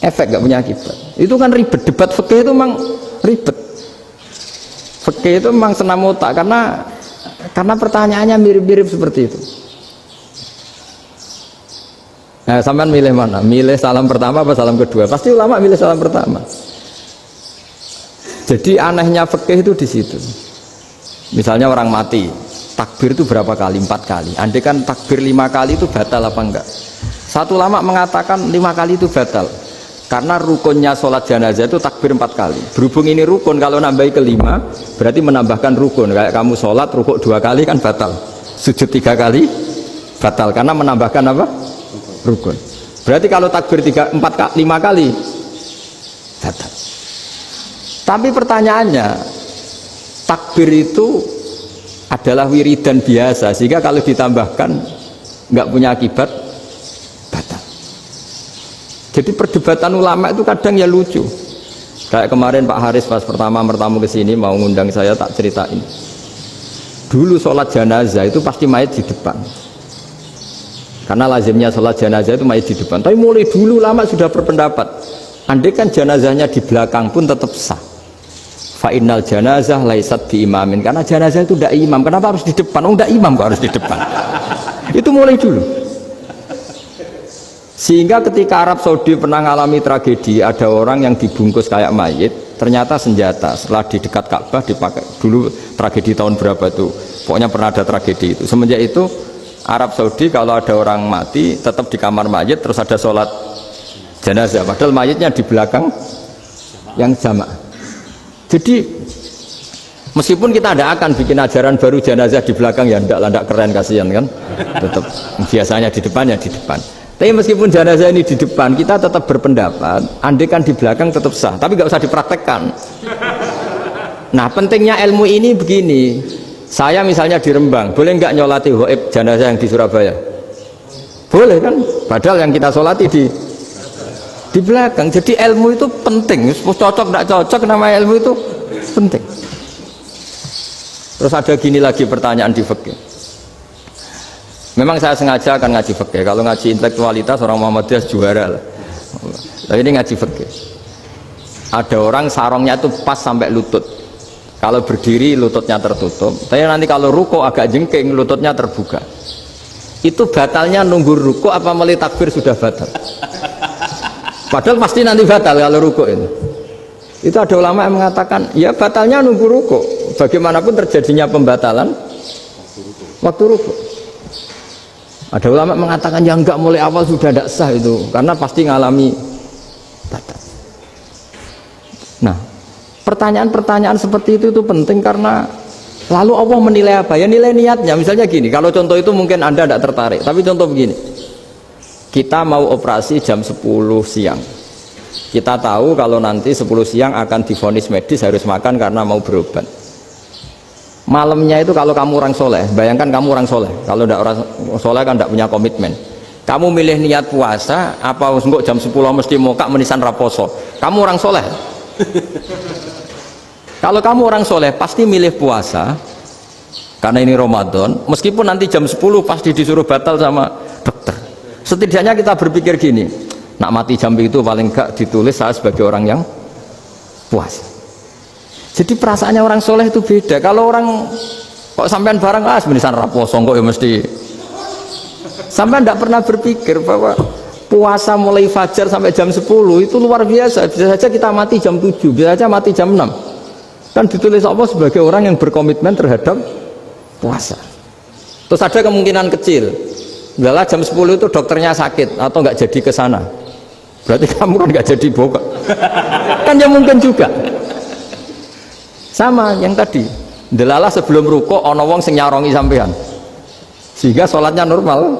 efek, nggak punya akibat. Itu kan ribet, debat fikih itu memang ribet. Fikih itu memang senam otak karena pertanyaannya mirip-mirip seperti itu. Nah, sampean milih mana? Milih salam pertama apa salam kedua? Pasti ulama milih salam pertama. Jadi anehnya fikih itu di situ. Misalnya orang mati, takbir itu berapa kali? 4 kali. Andai kan takbir 5 kali itu batal apa enggak? Satu ulama mengatakan 5 kali itu batal. Karena rukunnya sholat jenazah itu takbir 4 kali. Berhubung ini rukun, kalau nambahi ke 5, berarti menambahkan rukun. Kayak kamu sholat, rukuk 2 kali kan batal. Sujud 3 kali, batal. Karena menambahkan apa? Rukun. Berarti kalau takbir 5 kali, batal. Tapi pertanyaannya, takbir itu adalah wiridan biasa, sehingga kalau ditambahkan nggak punya akibat, batal. Jadi perdebatan ulama itu kadang ya lucu. Kayak kemarin Pak Haris pas pertama ke sini mau ngundang saya, tak ceritain. Dulu sholat jenazah itu pasti mayat di depan. Karena lazimnya sholat jenazah itu mayat di depan. Tapi mulai dulu lama sudah berpendapat, andai kan jenazahnya di belakang pun tetap sah. Fa'innal janazah laisat bi imamin, karena jenazah itu tidak imam. Kenapa harus di depan? Oh, tidak imam kok harus di depan. Itu mulai dulu. Sehingga ketika Arab Saudi pernah mengalami tragedi, ada orang yang dibungkus kayak mayit, ternyata senjata. Setelah di dekat Ka'bah dipakai. Dulu tragedi tahun berapa itu? Pokoknya pernah ada tragedi itu. Semenjak itu Arab Saudi kalau ada orang mati tetap di kamar mayit, terus ada sholat jenazah. Padahal mayitnya di belakang yang jamak. Jadi meskipun kita tidak akan bikin ajaran baru jenazah di belakang, ya tidak keren, kasihan kan. Tetap biasanya di depannya di depan. Tapi meskipun jenazah ini di depan, kita tetap berpendapat andai kan di belakang tetap sah, tapi nggak usah dipraktekkan. Nah, pentingnya ilmu ini begini. Saya misalnya di Rembang, boleh nggak nyolati ghaib jenazah yang di Surabaya? Boleh kan? Padahal yang kita solati di belakang. Jadi ilmu itu penting. Cocok nggak cocok, nama ilmu itu penting. Terus ada gini lagi pertanyaan di fikih. Memang saya sengaja akan ngaji fikih. Kalau ngaji intelektualitas orang Muhammadiyah juara lah. Tapi ini ngaji fikih. Ada orang sarongnya itu pas sampai lutut. Kalau berdiri lututnya tertutup. Tapi nanti kalau ruko agak jengking lututnya terbuka. Itu batalnya nunggu ruko apa mulai takbir sudah batal? Padahal pasti nanti batal kalau ruko itu. Itu ada ulama yang mengatakan ya batalnya nunggu ruko. Bagaimanapun terjadinya pembatalan waktu ruko. Ada ulama mengatakan yang enggak mulai awal sudah tidak sah itu karena pasti ngalami batal. Nah, pertanyaan-pertanyaan seperti itu penting karena lalu Allah menilai apa? Ya nilai niatnya. Misalnya gini, kalau contoh itu mungkin Anda tidak tertarik, tapi contoh begini. Kita mau operasi jam 10 siang. Kita tahu kalau nanti 10 siang akan divonis medis harus makan karena mau berobat. Malamnya itu kalau kamu orang soleh, bayangkan kamu orang soleh. Kalau tidak orang soleh kan tidak punya komitmen. Kamu milih niat puasa, apa enggak jam 10 mesti mokak menisan raposo. Kamu orang soleh. Kalau kamu orang soleh pasti milih puasa karena ini Ramadan. Meskipun nanti jam 10 pasti disuruh batal sama dokter. Setidaknya kita berpikir gini, nak mati jam itu paling enggak ditulis saya sebagai orang yang puasa. Jadi perasaannya orang soleh itu beda. Kalau orang kok sampean barang menisan raposo kok ya mesti. Sampean tidak pernah berpikir bahwa puasa mulai fajar sampai jam 10 itu luar biasa. Bisa saja kita mati jam 7, bisa saja mati jam 6. Kan ditulis Allah sebagai orang yang berkomitmen terhadap puasa. Terus ada kemungkinan kecil. Bila jam 10 itu dokternya sakit atau nggak jadi ke sana. Berarti kamu kan nggak jadi buka. Kan ya mungkin juga. Sama yang tadi, delalah sebelum ruko ono wong sing nyarongi sampean sehingga sholatnya normal.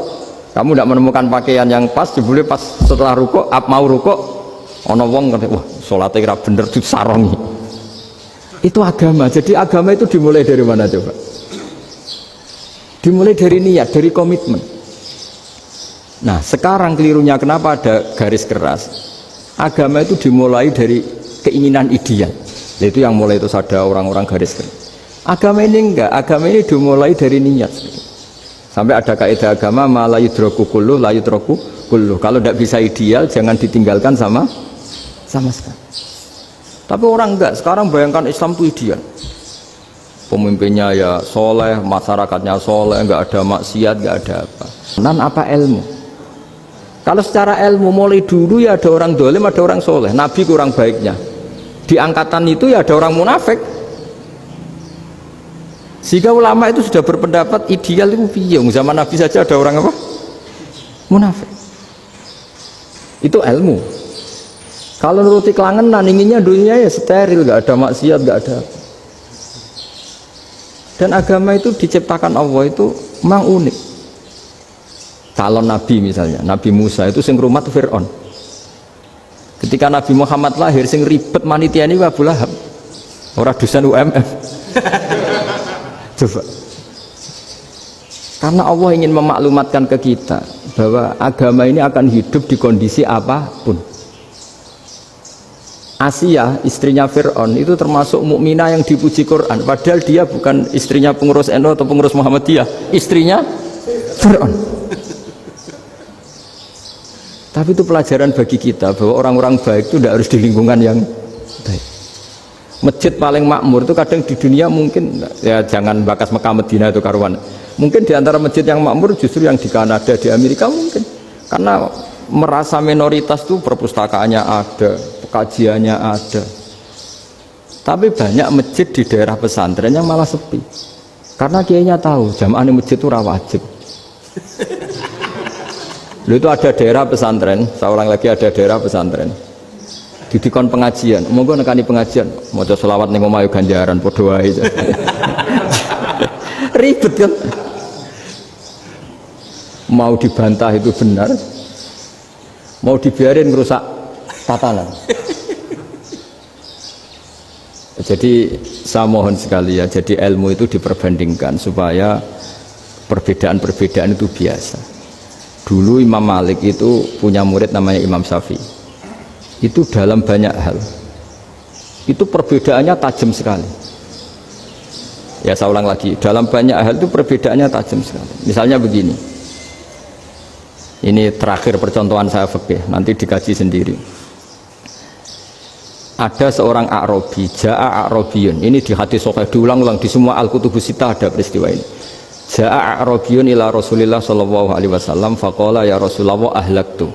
Kamu tidak menemukan pakaian yang pas, jebule pas setelah ruko mau ruko ono wong kata wah sholatnya kira bener disarongi. Itu agama. Jadi agama itu dimulai dari mana coba? Dimulai dari niat, dari komitmen. Nah sekarang kelirunya kenapa ada garis keras? Agama itu dimulai dari keinginan ideal. Itu yang mulai itu ada orang-orang garis keras. Agama ini enggak, agama ini dimulai dari niat. Sampai ada kaidah agama la yudraku kullu la yudraku kullu. Kalau tidak bisa ideal jangan ditinggalkan sama sekali. Tapi orang enggak, sekarang bayangkan Islam itu ideal. Pemimpinnya ya soleh, masyarakatnya soleh, enggak ada maksiat, enggak ada apa. Dan apa ilmu? Kalau secara ilmu mulai dulu ya ada orang dolim, ada orang soleh. Nabi kurang baiknya. Di angkatan itu ya ada orang munafik. Sehingga ulama itu sudah berpendapat ideal itu piye? Zaman Nabi saja ada orang apa? Munafik. Itu ilmu. Kalau nuruti kelangenan inginnya dunia ya steril, gak ada maksiat, gak ada. Dan agama itu diciptakan Allah itu memang unik. Calon Nabi misalnya, Nabi Musa itu sing rumat Fir'aun. Ketika Nabi Muhammad lahir sing ribet manitia ini Abu Lahab. Orang dosen UMM. Coba. Karena Allah ingin memaklumatkan ke kita bahwa agama ini akan hidup di kondisi apapun. Asia, istrinya Fir'aun itu termasuk mukminah yang dipuji Quran. Padahal dia bukan istrinya pengurus NU atau pengurus Muhammadiyah, istrinya Fir'aun. Tapi itu pelajaran bagi kita bahwa orang-orang baik itu tidak harus di lingkungan yang baik. Masjid paling makmur itu kadang di dunia mungkin ya jangan bakas Mekah Medina itu karuan. Mungkin di antara masjid yang makmur justru yang di Kanada, di Amerika mungkin. Karena merasa minoritas tuh perpustakaannya ada, kajiannya ada. Tapi banyak masjid di daerah pesantren yang malah sepi. Karena kiainya tahu jamaah di masjid itu wajib. Lalu itu ada daerah pesantren, saya ulang lagi ada daerah pesantren. Didikon pengajian, monggo nekani pengajian, maca selawat ning omahe ganjaran padha wae. Ribet kan? Mau dibantah itu benar, mau dibiarin merusak tatanan. Jadi saya mohon sekali ya, jadi ilmu itu diperbandingkan supaya perbedaan-perbedaan itu biasa. Dulu Imam Malik itu punya murid namanya Imam Syafi'i. Itu dalam banyak hal. Itu perbedaannya tajam sekali. Ya saya ulang lagi, dalam banyak hal itu perbedaannya tajam sekali. Misalnya begini. Ini terakhir percontohan saya fikih, nanti dikaji sendiri. Ada seorang A'rabi, Ja'a A'rabiyun. Ini di hadis sahih diulang-ulang di semua Al-Kutubus Sittah ada peristiwa ini. Ja'a A'rabiyun ila Rasulillah sallallahu alaihi wasallam faqala ya Rasulullah ahlaktu.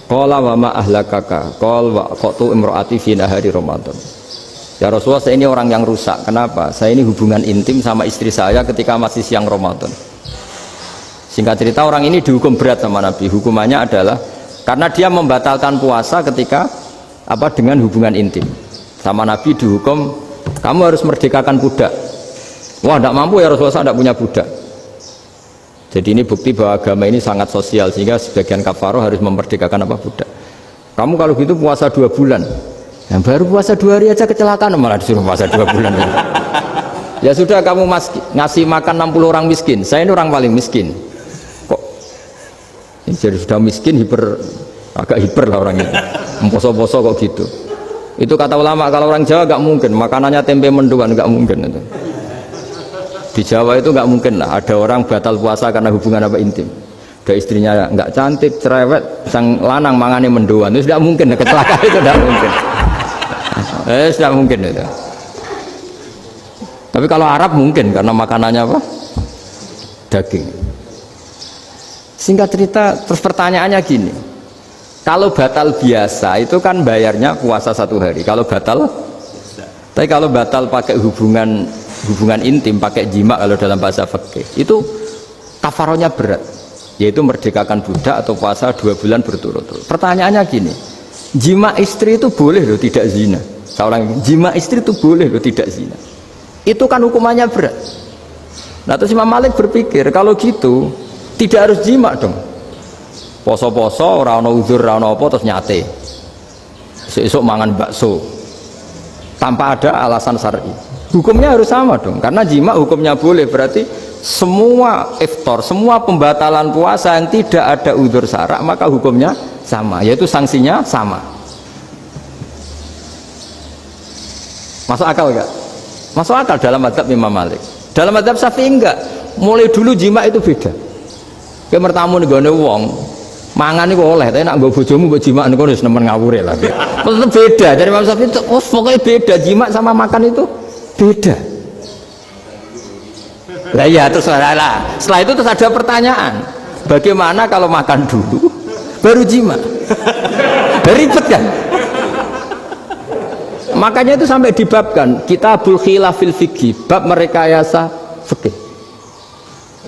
Qala wa ma ahlakaka? Qala wa qatu imraati fi nahari Ramadan. Ya Rasulullah, saya ini orang yang rusak. Kenapa? Saya ini hubungan intim sama istri saya ketika masih siang Ramadan. Singkat cerita orang ini dihukum berat sama Nabi. Hukumannya adalah karena dia membatalkan puasa ketika dengan hubungan intim. Sama Nabi dihukum, kamu harus merdekakan budak. Wah, tidak mampu ya Rasulullah, saya tidak punya budak. Jadi ini bukti bahwa agama ini sangat sosial sehingga sebagian kafaroh harus memerdekakan budak. Kamu kalau gitu puasa 2 bulan. Yang baru puasa 2 hari aja kecelakaan malah disuruh puasa 2 bulan. Ya sudah kamu ngasih makan 60 orang miskin. Saya ini orang paling miskin. Jadi sudah miskin agak hiper lah orang itu, poso-poso kok gitu. Itu kata ulama, kalau orang Jawa gak mungkin makanannya tempe mendoan, gak mungkin itu. Di Jawa itu gak mungkin lah ada orang batal puasa karena hubungan intim. Ada istrinya gak cantik, cerewet, sang lanang mangane mendoan, itu tidak mungkin, kecelakaan itu tidak mungkin. Tidak mungkin itu. Tapi kalau Arab mungkin karena makanannya daging. Singkat cerita, terus pertanyaannya gini, kalau batal biasa itu kan bayarnya puasa 1 hari. Kalau batal, tapi kalau batal pakai hubungan intim, pakai jima kalau dalam bahasa fikih, itu kafarohnya berat, yaitu merdekakan budak atau puasa 2 bulan berturut-turut. Pertanyaannya gini, jima istri itu boleh loh tidak zina. Saya ulangi, jima istri itu boleh loh tidak zina. Itu kan hukumannya berat. Nah terus Imam Malik berpikir kalau gitu tidak harus jima dong. Poso-poso, ora ana uzur, ora ana apa terus nyate. Esuk mangan bakso. Tanpa ada alasan syar'i. Hukumnya harus sama dong. Karena jima hukumnya boleh, berarti semua iftar, semua pembatalan puasa yang tidak ada uzur syara' maka hukumnya sama, yaitu sanksinya sama. Masuk akal enggak? Masuk akal dalam mazhab Imam Malik. Dalam mazhab Syafi'i enggak. Mulai dulu jima itu beda. Kayak mertamu nih gone wong, mangan itu oleh, tapi nak gue bojomu gue jima nih harus nemen ngawur lah. Tetap beda. Dari Imam Syafi'i itu, pokoknya beda, jima sama makan itu beda. Lah ya terus lah. Setelah itu terus ada pertanyaan, bagaimana kalau makan dulu, baru jima? Ribet kan? Makanya itu sampai dibabkan Kitabul Khilafil Fiqhi, bab merekayasa fikih.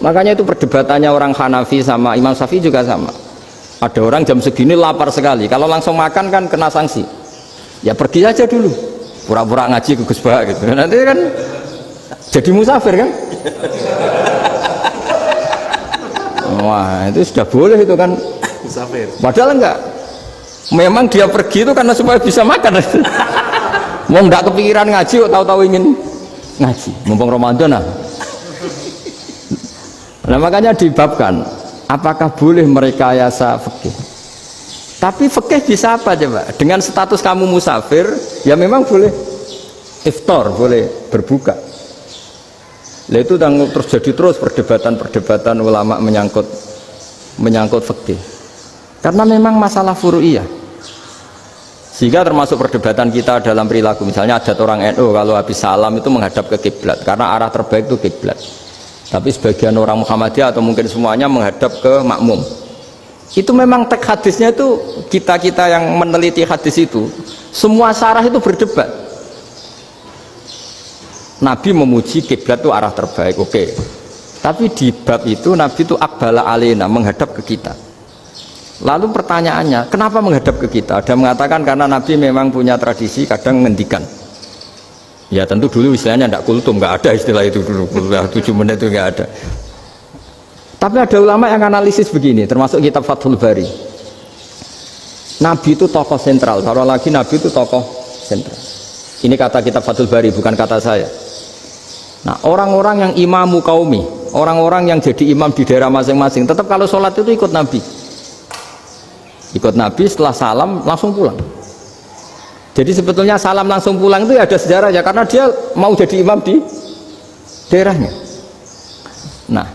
Makanya itu perdebatannya orang Hanafi sama Imam Syafi'i juga sama. Ada orang jam segini lapar sekali, kalau langsung makan kan kena sanksi. Ya pergi aja dulu, pura-pura ngaji ke Gus Bah gitu. Nanti kan jadi musafir kan. Wah itu sudah boleh itu kan musafir. Padahal enggak. Memang dia pergi itu karena supaya bisa makan. Mau enggak kepikiran ngaji kok tahu-tahu ingin ngaji. Mumpung Ramadan nah. Nah makanya dibabkan apakah boleh merekayasa fikih. Tapi fikih bisa apa coba? Dengan status kamu musafir ya memang boleh iftar, boleh berbuka. Nah itu terjadi terus perdebatan ulama menyangkut fikih. Karena memang masalah furu'iyah. Sehingga termasuk perdebatan kita dalam perilaku, misalnya adat orang NU kalau habis salam itu menghadap ke kiblat karena arah terbaik itu kiblat. Tapi sebagian orang Muhammadiyah atau mungkin semuanya menghadap ke makmum. Itu memang teks hadisnya itu kita yang meneliti hadis itu semua syarah itu berdebat. Nabi memuji kiblat itu arah terbaik, oke. Tapi di bab itu Nabi itu aqbala alaina, menghadap ke kita. Lalu pertanyaannya, kenapa menghadap ke kita? Ada mengatakan karena Nabi memang punya tradisi kadang ngendikan. Ya tentu dulu istilahnya tidak kultum, nggak ada istilah itu dulu, 7 menit itu nggak ada. Tapi ada ulama yang analisis begini, termasuk kitab Fathul Bari. Nabi itu tokoh sentral, taruh lagi Nabi itu tokoh sentral. Ini kata kitab Fathul Bari, bukan kata saya. Nah, orang-orang yang imamu kaumi, orang-orang yang jadi imam di daerah masing-masing, tetap kalau sholat itu ikut Nabi. Ikut Nabi, setelah salam langsung pulang. Jadi sebetulnya salam langsung pulang itu ada sejarahnya, karena dia mau jadi imam di daerahnya. Nah,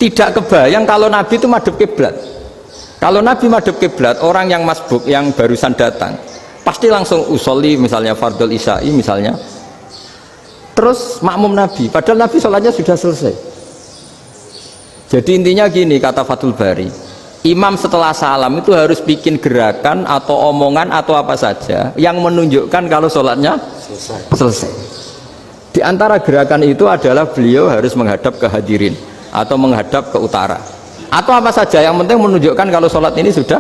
tidak kebayang kalau Nabi itu madhep kiblat. Kalau Nabi madhep kiblat, orang yang masbuk, yang barusan datang, pasti langsung usolli, misalnya fardhu isya'i misalnya, terus makmum Nabi, padahal Nabi sholatnya sudah selesai. Jadi intinya gini, kata Fathul Bari, imam setelah salam itu harus bikin gerakan atau omongan atau apa saja yang menunjukkan kalau sholatnya selesai. Di antara gerakan itu adalah beliau harus menghadap ke hadirin atau menghadap ke utara atau apa saja yang penting menunjukkan kalau sholat ini sudah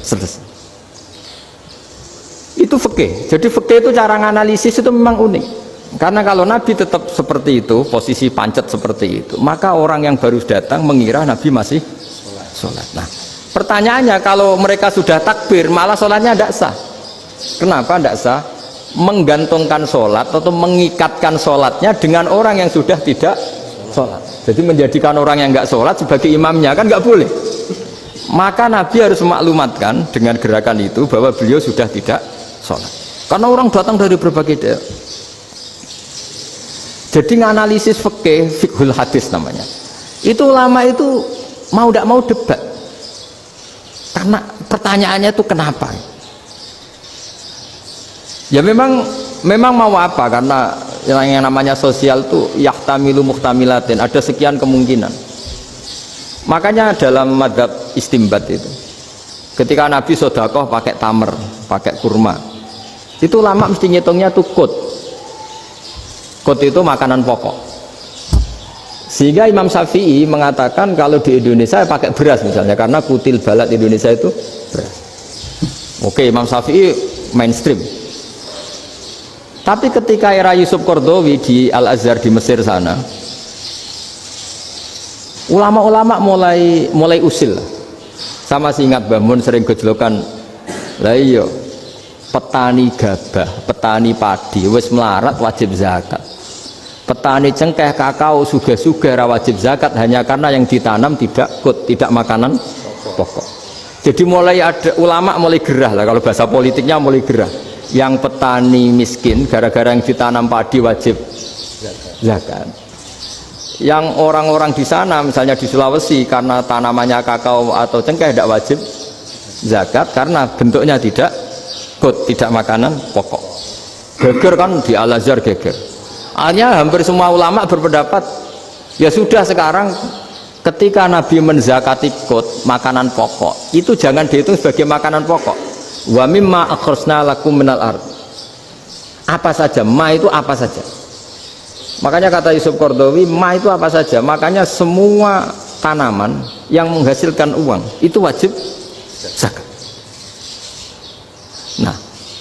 selesai. Itu fikih. Jadi fikih itu cara menganalisis itu memang unik, karena kalau Nabi tetap seperti itu, posisi pancet seperti itu, maka orang yang baru datang mengira Nabi masih sholat. Nah, pertanyaannya kalau mereka sudah takbir malah sholatnya tidak sah. Kenapa tidak sah? Menggantungkan sholat atau mengikatkan sholatnya dengan orang yang sudah tidak sholat. Jadi menjadikan orang yang nggak sholat sebagai imamnya kan nggak boleh. Maka Nabi harus memaklumatkan dengan gerakan itu bahwa beliau sudah tidak sholat. Karena orang datang dari berbagai daerah. Jadi nganalisis fikih, fiqhul hadis namanya. Itu ulama itu mau tidak mau debat. Karena pertanyaannya itu kenapa? Ya memang mau apa? Karena yang namanya sosial itu yahtamilu muhtamilatin, ada sekian kemungkinan. Makanya dalam madzhab istimbat itu, ketika Nabi sodakoh pakai tamer, pakai kurma, itu lama mesti ngitungnya tuh kut itu makanan pokok. Sehingga Imam Syafi'i mengatakan kalau di Indonesia pakai beras misalnya, karena kutil balad Indonesia itu beras. Oke, Imam Syafi'i mainstream. Tapi ketika era Yusuf Qaradawi di Al-Azhar di Mesir sana, ulama-ulama mulai usil. Sama sih ingat Mbah Mun sering gejlokan, lah iya petani gabah, petani padi wis melarat wajib zakat. Petani cengkeh, kakao, suga-suga ra wajib zakat hanya karena yang ditanam tidak makanan pokok. Jadi mulai ada ulama mulai gerah lah, kalau bahasa politiknya mulai gerah. Yang petani miskin gara-gara yang ditanam padi wajib zakat. Yang orang-orang di sana misalnya di Sulawesi karena tanamannya kakao atau cengkeh tidak wajib zakat karena bentuknya tidak makanan pokok. Geger kan di Al-Azhar geger. Hanya hampir semua ulama berpendapat ya sudah sekarang ketika Nabi menzakati makanan pokok itu jangan dihitung sebagai makanan pokok. Wa mimma akhrajna lakum minal ard. Apa saja, ma itu apa saja. Makanya kata Yusuf Qaradawi, ma itu apa saja. Makanya semua tanaman yang menghasilkan uang itu wajib zakat. Nah,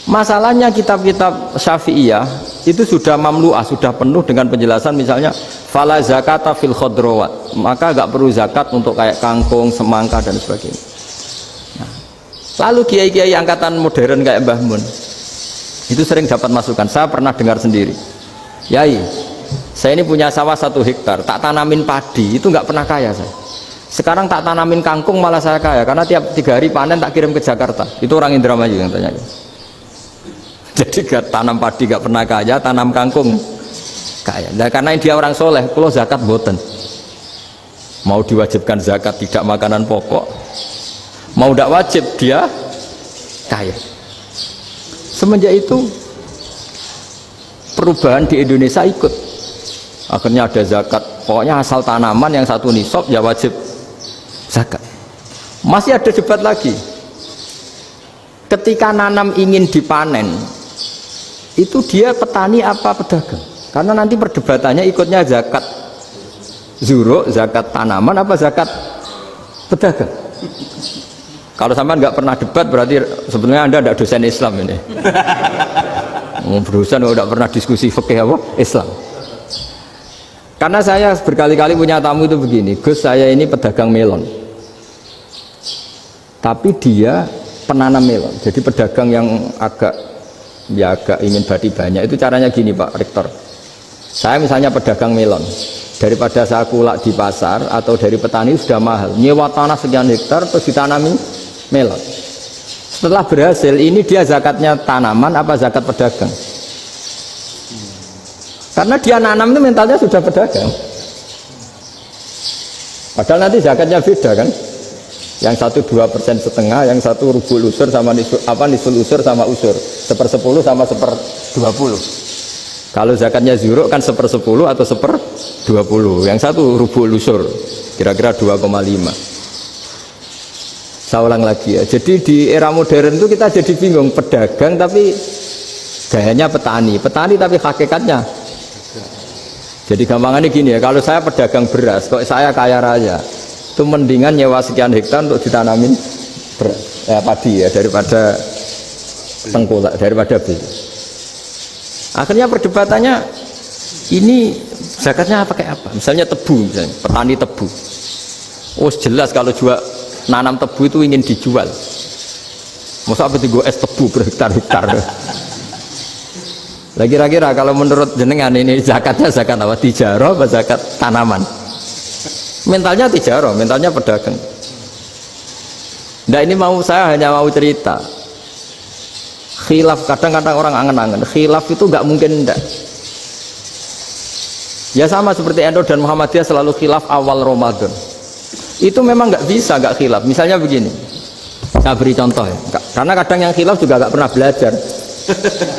masalahnya kitab-kitab Syafi'iyah itu sudah mamlu'ah, sudah penuh dengan penjelasan misalnya fala zakata fil khadrawat, maka enggak perlu zakat untuk kayak kangkung, semangka dan sebagainya. Nah, lalu kiai-kiai angkatan modern kayak Mbah Mun itu sering dapat masukan. Saya pernah dengar sendiri, Yai, saya ini punya sawah 1 hektar, tak tanamin padi, itu nggak pernah kaya saya. Sekarang tak tanamin kangkung malah saya kaya, karena tiap 3 hari panen tak kirim ke Jakarta. Itu orang Indramayu yang tanya. Jadi gak tanam padi gak pernah kaya, tanam kangkung kaya. Nah, karena dia orang soleh, kalau zakat boten. Mau diwajibkan zakat tidak makanan pokok, mau tidak wajib dia kaya. Semenjak itu perubahan di Indonesia ikut. Akhirnya ada zakat, pokoknya asal tanaman yang 1 nisab ya wajib zakat. Masih ada debat lagi. Ketika nanam ingin dipanen, itu dia petani apa pedagang? Karena nanti perdebatannya ikutnya zakat zuruk, zakat tanaman apa zakat pedagang. Kalau sampean nggak pernah debat berarti sebenarnya Anda tidak dosen Islam ini. Berusaha nggak pernah diskusi fikih apa Islam. Karena saya berkali-kali punya tamu itu begini, Gus saya ini pedagang melon, tapi dia penanam melon, jadi pedagang yang agak ingin badi banyak. Itu caranya gini Pak Rektor, saya misalnya pedagang melon, daripada saya kulak di pasar atau dari petani sudah mahal, nyewa tanah sekian hektar terus ditanami melon. Setelah berhasil ini dia zakatnya tanaman apa zakat pedagang? Karena dia nanam itu mentalnya sudah pedagang. Padahal nanti zakatnya beda kan? Yang satu 2,5%, yang satu rubul usur sama nisul usur sama usur, 1/10 sama 1/20. Kalau zakatnya zuruk kan 1/10 atau 1/20. Yang satu rubul usur, kira-kira 2,5. Saya ulang lagi ya. Jadi di era modern itu kita jadi bingung, pedagang tapi gayanya petani tapi hakikatnya. Jadi gampangannya gini ya, kalau saya pedagang beras, kok saya kaya raya, itu mendingan nyewa sekian hektar untuk ditanamin padi ya daripada tengkulak, daripada beli. Akhirnya perdebatannya ini zakatnya pakai apa? Misalnya tebu, misalnya petani tebu. Oh jelas kalau jual nanam tebu itu ingin dijual. Masa apa tiga es tebu berhektar-hektar. Kira-kira kalau menurut jenengan ini zakatnya zakat apa? Tijarah apa zakat tanaman? Mentalnya tijarah, mentalnya pedagang. Nah ini saya hanya mau cerita. Khilaf, kadang-kadang orang angen-angen. Khilaf itu nggak mungkin enggak. Ya sama seperti NU dan Muhammadiyah selalu khilaf awal Ramadan. Itu memang nggak bisa nggak khilaf. Misalnya begini, saya beri contoh ya. Karena kadang yang khilaf juga nggak pernah belajar.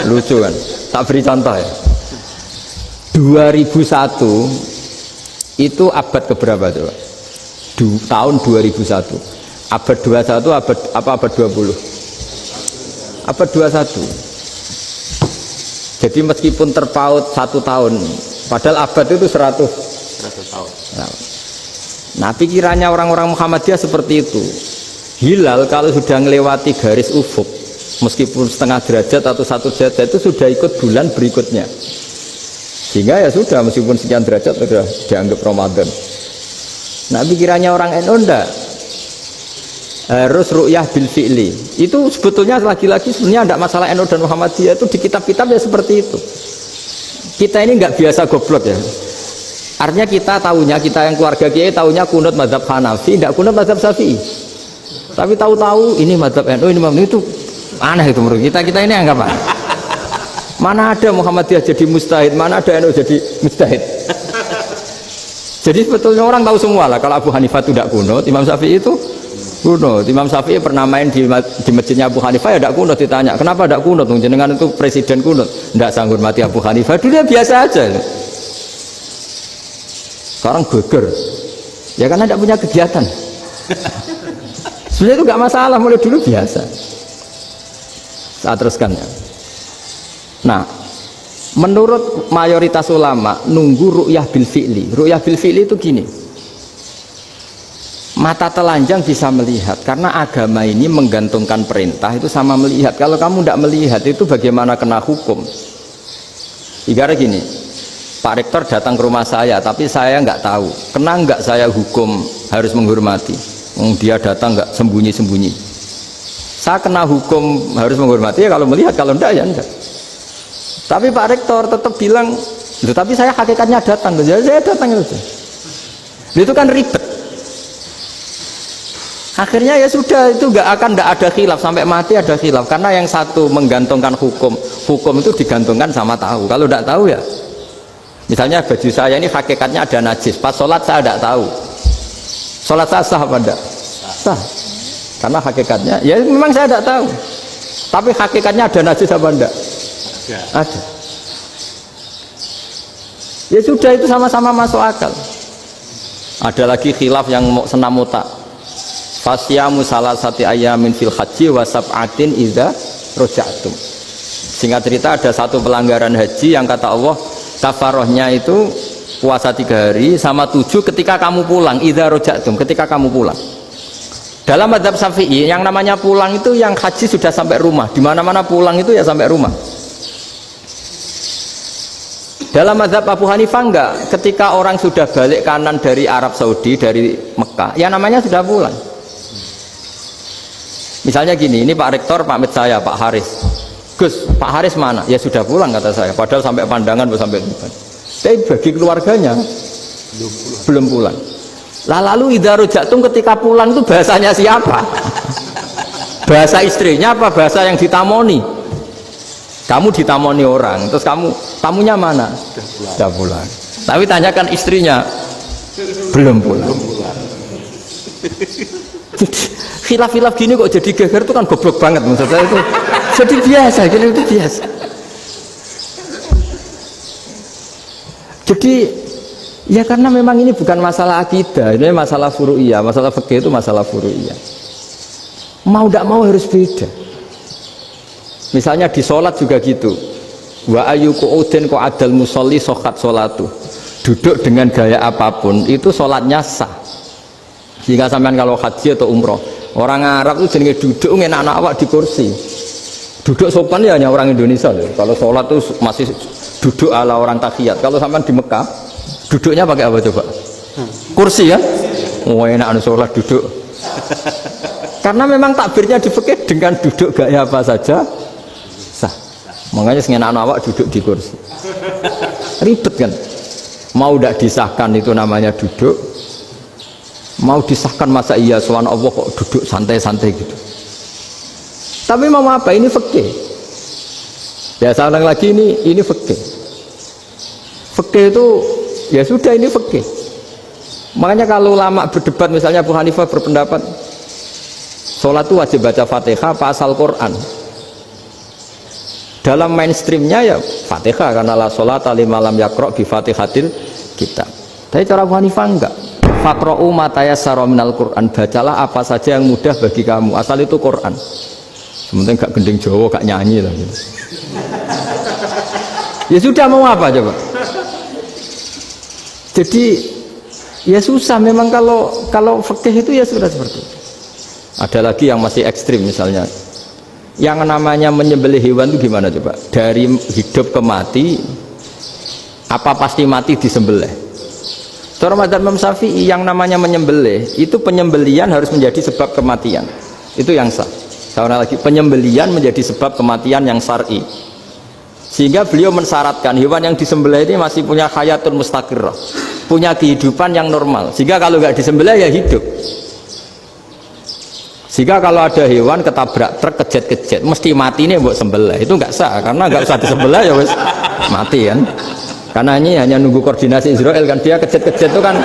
Lucu kan? Tak beri contoh ya. 2001 itu abad keberapa coba? Tahun 2001. Abad 21 abad 20? Abad 21. Jadi meskipun terpaut 1 tahun, padahal abad itu 100 tahun. Nah pikirannya orang-orang Muhammadiyah seperti itu. Hilal kalau sudah melewati garis ufuk, meskipun setengah derajat atau 1 derajat itu sudah ikut bulan berikutnya, sehingga ya sudah meskipun sekian derajat sudah dianggap Ramadan. Nah pikirannya orang NU enggak, harus ru'yah bil fi'li. Itu sebetulnya lagi-lagi sebenarnya enggak masalah NU dan Muhammadiyah, itu di kitab-kitab ya seperti itu. Kita ini enggak biasa goblok ya. Artinya kita tahunya, kita yang keluarga kiai tahunya kunut mazhab Hanafi, enggak kunut mazhab Syafi'i. Tapi tahu-tahu ini mazhab NU, ini mazhab itu aneh itu menurut kita ini anggap apa? Mana ada Muhammadiyah jadi mustahid, mana ada NU jadi mustahid. Jadi sebetulnya orang tahu semua lah kalau Abu Hanifah itu tidak kunut, Imam Syafi'i itu kunut. Imam Syafi'i pernah main di masjidnya Abu Hanifah ya tidak kunut, ditanya kenapa tidak kunut? Jenengan itu presiden kunut, tidak sanggup mati Abu Hanifah, dulu ya biasa aja. Sekarang geger, ya karena tidak punya kegiatan. Sebenarnya itu nggak masalah, mulai dulu biasa. Saya teruskan ya. Nah, menurut mayoritas ulama nunggu ru'yah bil fi'li. Ru'yah bil fi'li itu gini. Mata telanjang bisa melihat karena agama ini menggantungkan perintah itu sama melihat. Kalau kamu tidak melihat itu bagaimana kena hukum? Ibarat gini, Pak Rektor datang ke rumah saya tapi saya nggak tahu. Kena nggak saya hukum harus menghormati? Dia datang nggak sembunyi-sembunyi. Saya kena hukum harus menghormati ya kalau melihat, kalau enggak ya enggak. Tapi Pak Rektor tetap bilang, tapi saya hakikatnya datang, jadi saya datang itu. Itu kan ribet. Akhirnya ya sudah, itu enggak ada khilaf sampai mati, ada khilaf karena yang satu menggantungkan hukum itu digantungkan sama tahu. Kalau enggak tahu ya, misalnya baju saya ini hakikatnya ada najis, pas sholat saya enggak tahu. Sholat saya sah apa enggak? Sah. Karena hakikatnya, ya memang saya tidak tahu. Tapi hakikatnya ada najis apa enggak? Ada. Ya sudah, itu sama-sama masuk akal. Ada lagi khilaf yang mau senam otak. Fasyamu salasati ayamin fil haji wa sab'atin idza raja'tum. Singkat cerita ada satu pelanggaran haji yang kata Allah kafarohnya itu puasa 3 hari sama 7 ketika kamu pulang, idza raja'tum, ketika kamu pulang. Dalam mazhab Syafi'i yang namanya pulang itu yang haji sudah sampai rumah. Di mana-mana pulang itu ya sampai rumah. Dalam mazhab Abu Hanifah enggak, ketika orang sudah balik kanan dari Arab Saudi, dari Mekah, ya namanya sudah pulang. Misalnya gini, ini Pak Rektor pamit saya, Pak Haris. Gus, Pak Haris mana? Ya sudah pulang kata saya, padahal sampai Pandangan sampai Tuban. Tapi bagi keluarganya belum pulang. Lah lalu idza raja'tum ketika pulang itu bahasanya siapa? Bahasa istrinya apa bahasa yang ditamoni? Kamu ditamoni orang, terus tamunya mana? Sudah pulang. Tapi tanyakan istrinya, belum pulang. Khilaf-khilaf gini kok jadi geger itu kan goblok banget maksud saya itu. Jadi biasa, gini itu biasa. Jadi ya karena memang ini bukan masalah akidah, ini masalah furu'iyah, masalah fikih itu masalah furu'iyah. Mau tidak mau harus beda. Misalnya di sholat juga gitu. Wa ayyuku udin ko adal musolli sokat sholatu. Duduk dengan gaya apapun itu sholatnya sah. Jika sampean kalau haji atau umroh, orang Arab itu jenenge duduk ngenak-enak awak di kursi. Duduk sopan ya hanya orang Indonesia loh. Kalau sholat itu masih duduk ala orang tahiyat. Kalau sampean di Mekah, duduknya pakai apa coba? Kursi ya? Oh enak anu sholat duduk. Karena memang takbirnya di fikih dengan duduk gaya apa saja sah. Makanya sengen awak duduk di kursi. Ribet kan? Mau tidak disahkan itu namanya duduk. Mau disahkan masa iya soal Allah kok duduk santai-santai gitu. Tapi mau apa? Ini fikih. Ya saya ulang lagi ini fikih. Fikih itu ya sudah ini fikih. Makanya kalau ulama berdebat misalnya Abu Hanifah berpendapat sholat itu wajib baca Fatihah pasal Quran. Dalam mainstreamnya ya Fatihah karena la sholata liman lam yaqra bi Fatihatil kitab. Tapi cara Abu Hanifah enggak. Faqra'u ma tayassara minal Quran, bacalah apa saja yang mudah bagi kamu, asal itu Quran. Sementing gak gending Jawa, gak nyanyi lah gitu. Ya sudah mau apa coba? Jadi ya susah memang kalau fikih itu ya sudah seperti itu. Ada lagi yang masih ekstrim misalnya. Yang namanya menyembelih hewan itu gimana coba? Dari hidup ke mati, apa pasti mati disembelih? Cara mazhab Imam Syafi'i yang namanya menyembelih itu penyembelian harus menjadi sebab kematian. Itu yang sah. Sekarang lagi penyembelian menjadi sebab kematian yang syar'i. Sehingga beliau mensyaratkan hewan yang disembelih ini masih punya hayatun mustaqirrah, punya kehidupan yang normal. Sehingga kalau nggak disembelih ya hidup. Sehingga kalau ada hewan ketabrak truk kejet-kejet mesti mati ini buat sembelih. Itu nggak sah karena nggak usah disembelih ya wes mati kan. Karena ini hanya nunggu koordinasi Israel kan, dia kejet-kejet itu kan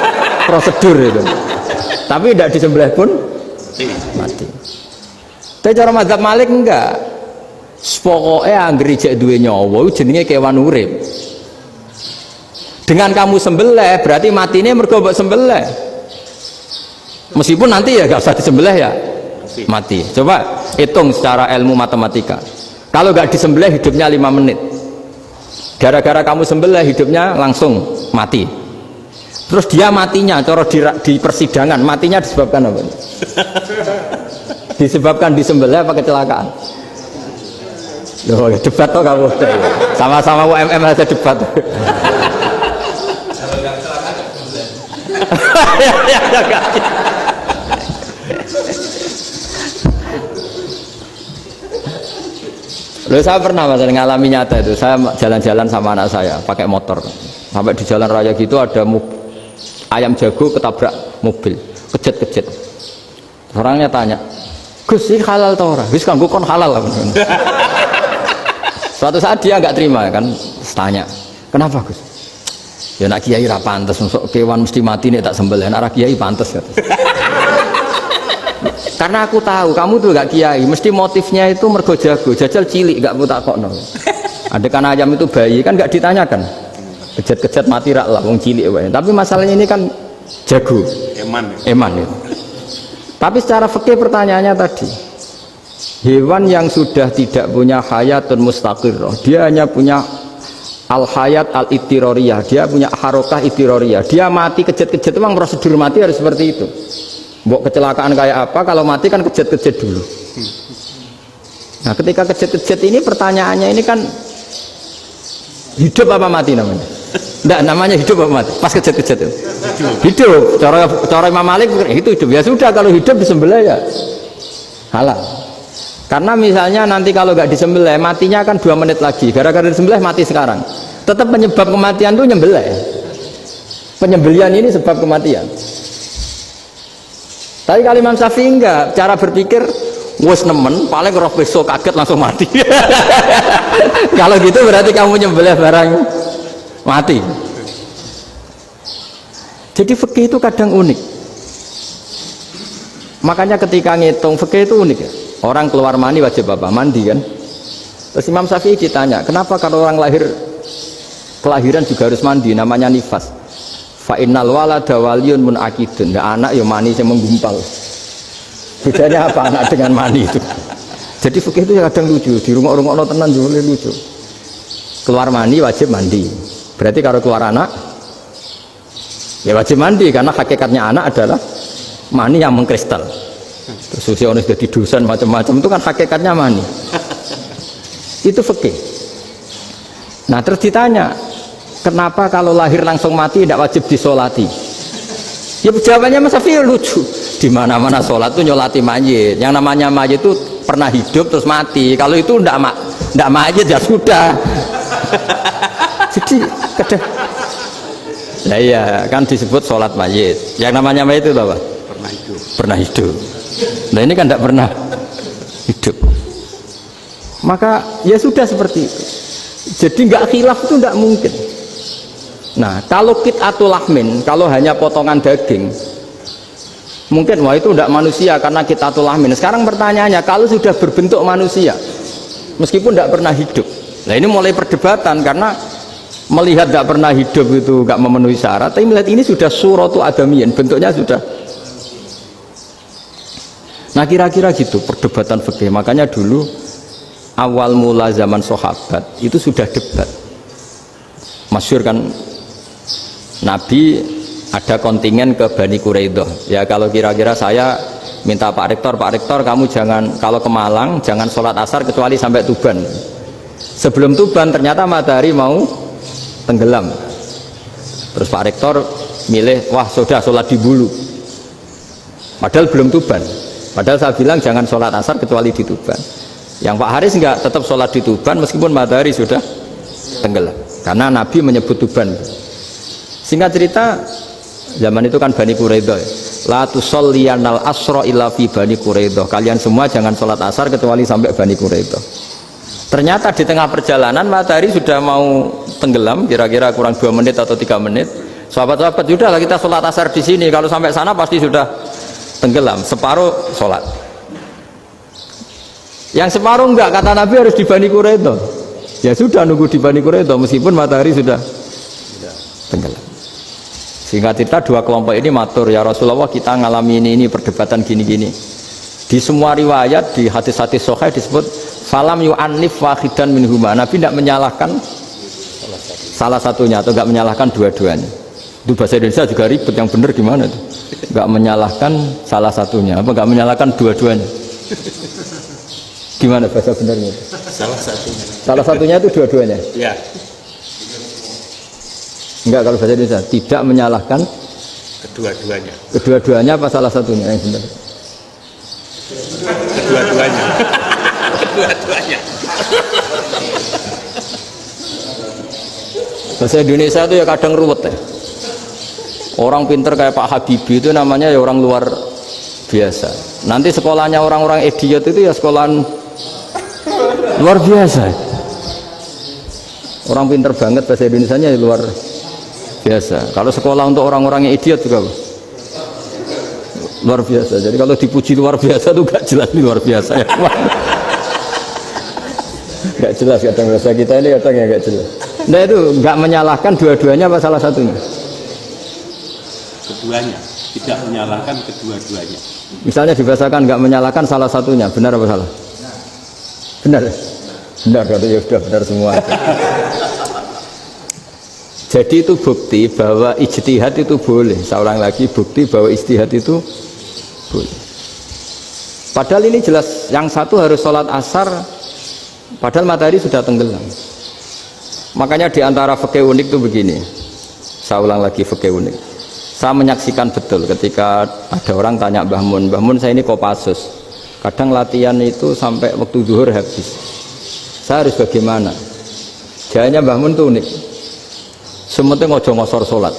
prosedur itu. Tapi tidak disembelih pun mati. Tapi cara mazhab Malik enggak. Pokoknya anggere jek duwe nyawa jenenge kewan urip. Dengan kamu sembelih berarti matine mergo mbok sembelih. Meskipun nanti ya enggak usah disembelih ya mati. Coba hitung secara ilmu matematika. Kalau enggak disembelih hidupnya 5 menit. Gara-gara kamu sembelih hidupnya langsung mati. Terus dia matinya cara di persidangan matinya disebabkan apa? Disebabkan disembelih apa kecelakaan? Loh, debat toh kamu. Sama-sama UMM aja debat. Kalau enggak kecelakaan disembelih. Loh, saya pernah mas ngalami nyata itu. Saya jalan-jalan sama anak saya pakai motor. Sampai di jalan raya gitu ada ayam jago ketabrak mobil, kejet-kejet. Orangnya tanya, Gus ini halal tau ora? Gus kanggo kon halal. Suatu saat dia nggak terima kan, tanya, kenapa Gus? Ya nak kiai ra pantes, masuk kewan mesti mati nih tak sembelih. Nak kiai pantes kan? Karena aku tahu kamu tuh gak kiai, mesti motifnya itu mergo jago, jajal cilik gak putak kok no. Ada kan ayam itu bayi kan gak ditanyakan, kejet-kejet mati rak lah, wong cilik wae. Tapi masalahnya ini kan jago, eman ya. Tapi secara fikih pertanyaannya tadi, hewan yang sudah tidak punya hayatun mustaqirrah, dia hanya punya al-hayat al-ittiroriyah, dia punya harokah ittiroriyah, dia mati kejet-kejet, memang prosedur mati harus seperti itu. Mbok kecelakaan kayak apa, kalau mati kan kejet-kejet dulu. Nah ketika kejet-kejet ini pertanyaannya ini kan hidup apa mati namanya? Enggak, namanya hidup apa mati? Pas kejet-kejet itu hidup. Cara Imam Malik itu hidup. Ya sudah, kalau hidup disembelih ya halal. Karena misalnya nanti kalau nggak disembelih matinya kan 2 menit lagi, gara-gara disembelih mati sekarang. Tetap penyebab kematian itu nyembelih. Penyembelian ini sebab kematian. Tapi kalau Imam Syafi'i enggak, cara berpikir wes nemen, paling roh besok kaget langsung mati. Kalau gitu berarti kamu nyembelih barang mati. Jadi fikih itu kadang unik. Makanya ketika ngitung fikih itu unik ya. Orang keluar mani wajib apa? Mandi kan. Terus Imam Syafi'i ditanya, kenapa kalau orang kelahiran juga harus mandi? Namanya nifas. Fa innal walada waliyun munaqidun. Nah, anak ya mani yang menggumpal. Bedanya apa anak dengan mani itu? Jadi fikih itu kadang lucu, di rumah-rumah tenan juga lucu. Keluar mani wajib mandi. Berarti kalau keluar anak ya wajib mandi, karena hakikatnya anak adalah mani yang mengkristal. Terus usia orang sudah didusan macam-macam itu kan hakikatnya mani. Itu fikih. Nah terus ditanya, kenapa kalau lahir langsung mati tidak wajib disolati? Ya jawabannya Mas Syafi'i lucu. Di mana-mana sholat itu nyolati mayit. Yang namanya mayit itu pernah hidup terus mati. Kalau itu tidak mayit ya sudah. Jadi kadang, nah iya kan disebut sholat mayit. Yang namanya mayit itu apa? Pernah hidup. Pernah hidup. Nah ini kan tidak pernah hidup. Maka ya sudah seperti itu. Jadi nggak khilaf itu nggak mungkin. Nah kalau qit'atul lahmin, kalau hanya potongan daging, mungkin wah itu tidak manusia karena qit'atul lahmin. Sekarang pertanyaannya, kalau sudah berbentuk manusia, meskipun tidak pernah hidup, nah ini mulai perdebatan karena melihat tidak pernah hidup itu nggak memenuhi syarat. Tapi melihat ini sudah suratu adamiyin, bentuknya sudah. Nah kira-kira gitu perdebatan fikih. Makanya dulu awal mula zaman sahabat itu sudah debat. Masyhur kan, Nabi ada kontingen ke Bani Quraidah. Ya kalau kira-kira saya minta Pak Rektor kamu jangan, kalau ke Malang jangan sholat asar kecuali sampai Tuban. Sebelum Tuban ternyata matahari mau tenggelam. Terus Pak Rektor milih, wah sudah sholat di Bulu. Padahal belum Tuban. Padahal saya bilang jangan sholat asar kecuali di Tuban. Yang Pak Haris enggak, tetap sholat di Tuban meskipun matahari sudah tenggelam. Karena Nabi menyebut Tuban. Singkat cerita, zaman itu kan Bani Quraidah. La tusolliyanal asra illa fi Bani Quraidah. Kalian semua jangan sholat asar kecuali sampai Bani Quraidah. Ternyata di tengah perjalanan matahari sudah mau tenggelam, kira-kira kurang 2 menit atau 3 menit. Sahabat-sahabat, sudahlah kita sholat asar di sini. Kalau sampai sana pasti sudah tenggelam. Separuh sholat. Yang separuh enggak, kata Nabi harus di Bani Quraidah. Ya sudah nunggu di Bani Quraidah meskipun matahari sudah tenggelam. Sehingga cerita dua kelompok ini matur, ya Rasulullah kita ngalami ini perdebatan gini-gini. Di semua riwayat di hadis-hadis sahih disebut falam yu'annif wahidan minhuma. Nabi tidak menyalahkan salah satunya atau enggak menyalahkan dua-duanya. Itu bahasa Indonesia juga ribet, yang benar gimana itu? Enggak menyalahkan salah satunya, apa enggak menyalahkan dua-duanya? Gimana bahasa benernya? Salah satunya. Salah satunya itu dua-duanya? Ya. Enggak, kalau bahasa Indonesia tidak menyalahkan Kedua-duanya. Kedua-duanya apa salah satunya yang benar? Kedua-duanya. Kedua-duanya. Bahasa Indonesia itu ya kadang ruwet ya. Orang pinter kayak Pak Habibie itu namanya ya orang luar biasa. Nanti sekolahnya orang-orang idiot itu ya sekolahan luar biasa. Orang pinter banget bahasa Indonesianya ya luar biasa. Kalau sekolah untuk orang-orang yang idiot juga luar biasa. Jadi kalau dipuji luar biasa itu gak jelas ini luar biasa ya. Gak jelas kadang bahasa kita ini kadang ya gak jelas. Nah itu gak menyalahkan dua-duanya apa salah satunya? keduanya, tidak menyalahkan kedua-duanya. Misalnya dibahasakan nggak menyalahkan salah satunya, benar apa salah? Benar. Benar, kalau ya sudah benar semua. Jadi itu bukti bahwa ijtihad itu boleh. Saya ulang lagi, bukti bahwa ijtihad itu boleh. Padahal ini jelas, yang satu harus sholat asar, padahal matahari sudah tenggelam. Makanya di antara fikih unik itu begini. Saya ulang lagi fikih unik. Saya menyaksikan betul ketika ada orang tanya Mbah Mun, saya ini Kopassus. Kadang latihan itu sampai waktu zuhur habis. Saya harus bagaimana? Jawabannya Mbah Mun itu unik. Sementing ojo ngosor sholat.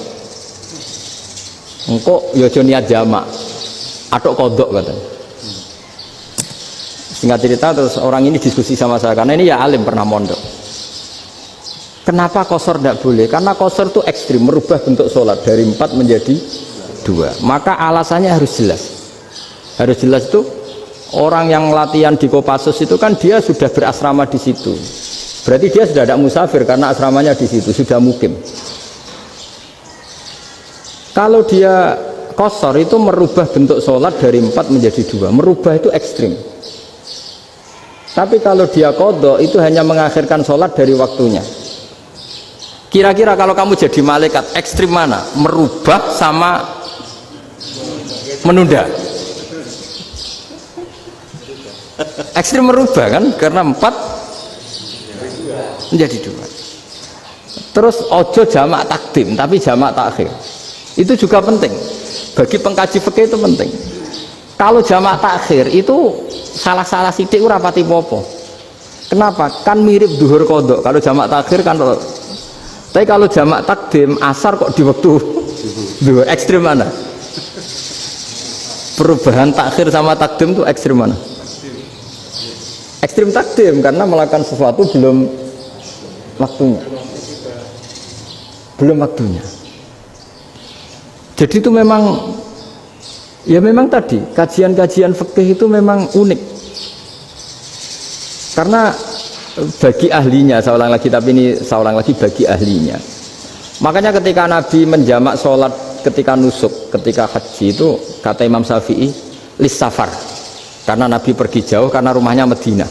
Engkau yojo niat jamak, atau kodok katanya. Singkat cerita terus orang ini diskusi sama saya karena ini ya alim pernah mondok. Kenapa kosor tidak boleh? Karena kosor itu ekstrim, merubah bentuk sholat dari 4 menjadi 2. Maka alasannya harus jelas. Harus jelas itu orang yang latihan di Kopassus itu kan dia sudah berasrama di situ. Berarti dia sudah tidak musafir karena asramanya di situ, sudah mukim. Kalau dia kosor itu merubah bentuk sholat dari 4 menjadi 2. Merubah itu ekstrim. Tapi kalau dia qadha itu hanya mengakhirkan sholat dari waktunya. Kira-kira kalau kamu jadi malaikat ekstrim mana? Merubah sama menunda? Ekstrim merubah kan? Karena 4 menjadi 2. Terus ojo jamak takdim tapi jamak takhir. Itu juga penting. Bagi pengkaji fikih itu penting. Kalau jamak takhir itu salah-salah sidik ora pati popo. Kenapa? Kan mirip duhur kodok. Kalau jamak takhir kan. Tapi kalau jamak takdim asar kok di waktu duhur. Ekstrim mana? Perubahan takhir sama takdim itu ekstrim mana? Ekstrim takdim karena melakukan sesuatu belum waktunya. Belum waktunya. Jadi itu memang ya memang tadi kajian-kajian fikih itu memang unik. Karena bagi ahlinya, saya ulang lagi tapi ini saya ulang lagi bagi ahlinya. Makanya ketika Nabi menjamak sholat ketika nusuk, ketika haji itu kata Imam Syafi'i lis safar. Karena Nabi pergi jauh karena rumahnya Madinah.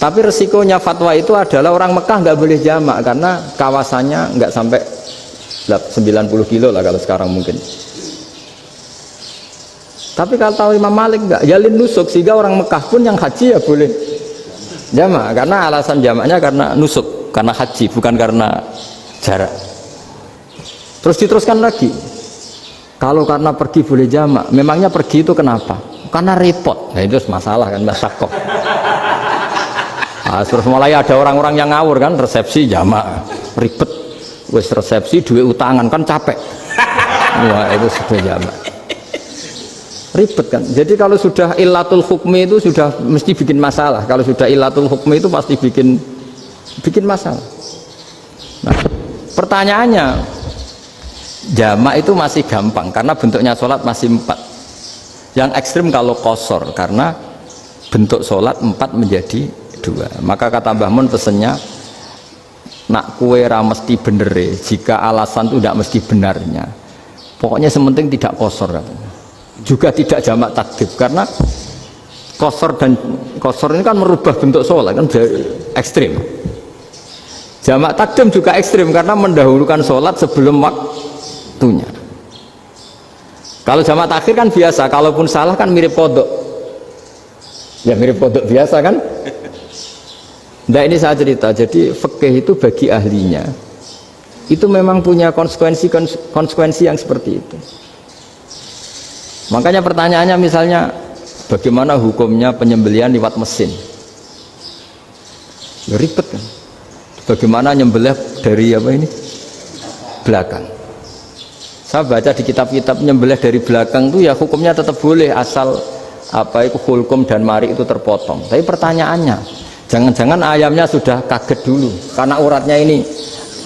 Tapi resikonya fatwa itu adalah orang Mekah nggak boleh jamak karena kawasannya nggak sampai 90 kilo lah kalau sekarang mungkin. Tapi kalau tahu Imam Malik nggak, jalin nusuk sehingga orang Mekah pun yang haji ya boleh jamak karena alasan jamaknya karena nusuk, karena haji bukan karena jarak. Terus diteruskan lagi. Kalau karena pergi boleh jamak, memangnya pergi itu kenapa? Karena repot. Nah itu masalah kan masakoh. Nah, terus mulai ada orang-orang yang ngawur kan resepsi jamak ribet. Wes resepsi duit utangan kan capek. Wah itu sudah jamak. Ribet kan. Jadi kalau sudah illatul hukmi itu sudah mesti bikin masalah. Kalau sudah illatul hukmi itu pasti bikin masalah. Nah, pertanyaannya jamak itu masih gampang karena bentuknya sholat masih 4. Yang ekstrim kalau qasar karena bentuk sholat 4 menjadi 2. Maka kata Mbah Mun pesennya nak kue ra mesti benere jika alasan itu tidak mesti benarnya. Pokoknya sementing tidak qasar katanya. Juga tidak jamak takdim karena qasar ini kan merubah bentuk sholat kan ekstrim. Jamak takdim juga ekstrim karena mendahulukan sholat sebelum waktunya. Kalau jamak takhir kan biasa, kalaupun salah kan mirip kodok. Ya mirip kodok biasa kan. Nah ini saya cerita, jadi fikih itu bagi ahlinya itu memang punya konsekuensi yang seperti itu. Makanya pertanyaannya misalnya bagaimana hukumnya penyembelihan lewat mesin? Ya, ribet kan? Bagaimana nyembelih dari apa ini? Belakang. Saya baca di kitab-kitab nyembelih dari belakang itu ya hukumnya tetap boleh asal apa itu hulkum dan mari itu terpotong. Tapi pertanyaannya, jangan-jangan ayamnya sudah kaget dulu karena uratnya ini.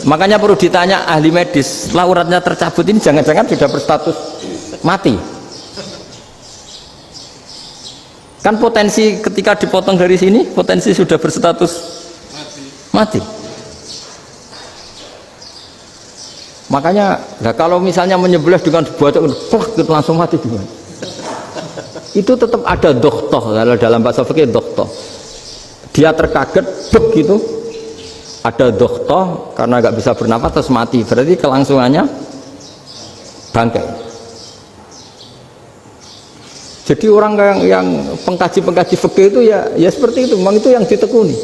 Makanya perlu ditanya ahli medis, setelah uratnya tercabut ini jangan-jangan sudah berstatus mati. Kan potensi ketika dipotong dari sini, potensi sudah berstatus mati. Makanya kalau misalnya menyebelah dengan buat plak gitu langsung mati gimana? Itu tetap ada dohtoh, dalam bahasa fikih dohtoh. Dia terkaget begitu ada dohtoh karena nggak bisa bernafas terus mati, berarti kelangsungannya bangkai. Jadi orang yang pengkaji fikih itu ya seperti itu, memang itu yang ditekuni.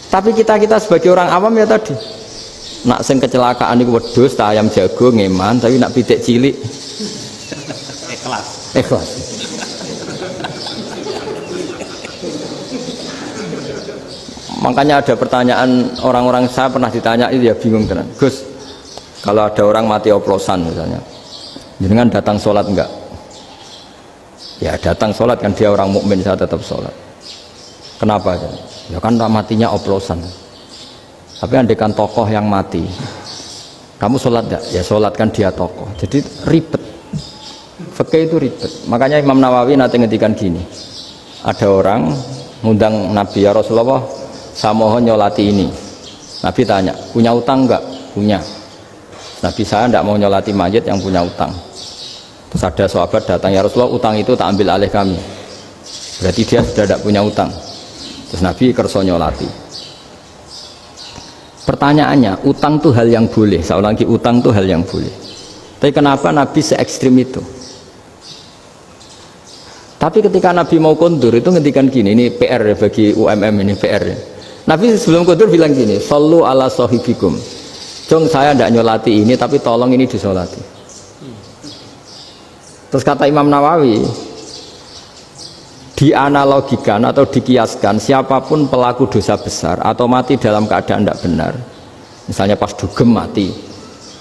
Tapi kita sebagai orang awam ya tadi, nak sing kecelakaan itu wedhus, tak ayam jago ngeman, tapi nak pitik cilik ikhlas. Makanya ada pertanyaan orang-orang, saya pernah ditanya itu ya bingung tenan. Gus, kalau ada orang mati oplosan misalnya, jenengan datang sholat enggak? Ya datang sholat kan, dia orang mukmin, saya tetap sholat. Kenapa? Ya kan matinya oplosan. Tapi andaikan tokoh yang mati, kamu sholat enggak? Ya sholat, kan dia tokoh. Jadi ribet. Fikih itu ribet. Makanya Imam Nawawi nanti ngedikan gini. Ada orang ngundang Nabi, ya Rasulullah, saya mohon nyolati ini. Nabi tanya, punya utang enggak? Punya. Nabi, saya enggak mau nyolati mayit yang punya utang. Terus ada sahabat datang, ya Rasulullah, utang itu tak ambil alih kami. Berarti dia sudah tidak punya utang. Terus Nabi kerso nyolati. Pertanyaannya, utang itu hal yang boleh. Saya ulangi, utang itu hal yang boleh. Tapi kenapa Nabi se ekstrim itu? Tapi ketika Nabi mau kondur itu ngendikan gini, ini PR ya bagi UMM, ini PR ya. Nabi sebelum kondur bilang gini, sallu ala sahibikum. Jong, saya tidak nyolati ini, tapi tolong ini disolati. Terus kata Imam Nawawi, dianalogikan atau dikiaskan, siapapun pelaku dosa besar atau mati dalam keadaan tidak benar, misalnya pas dugem mati,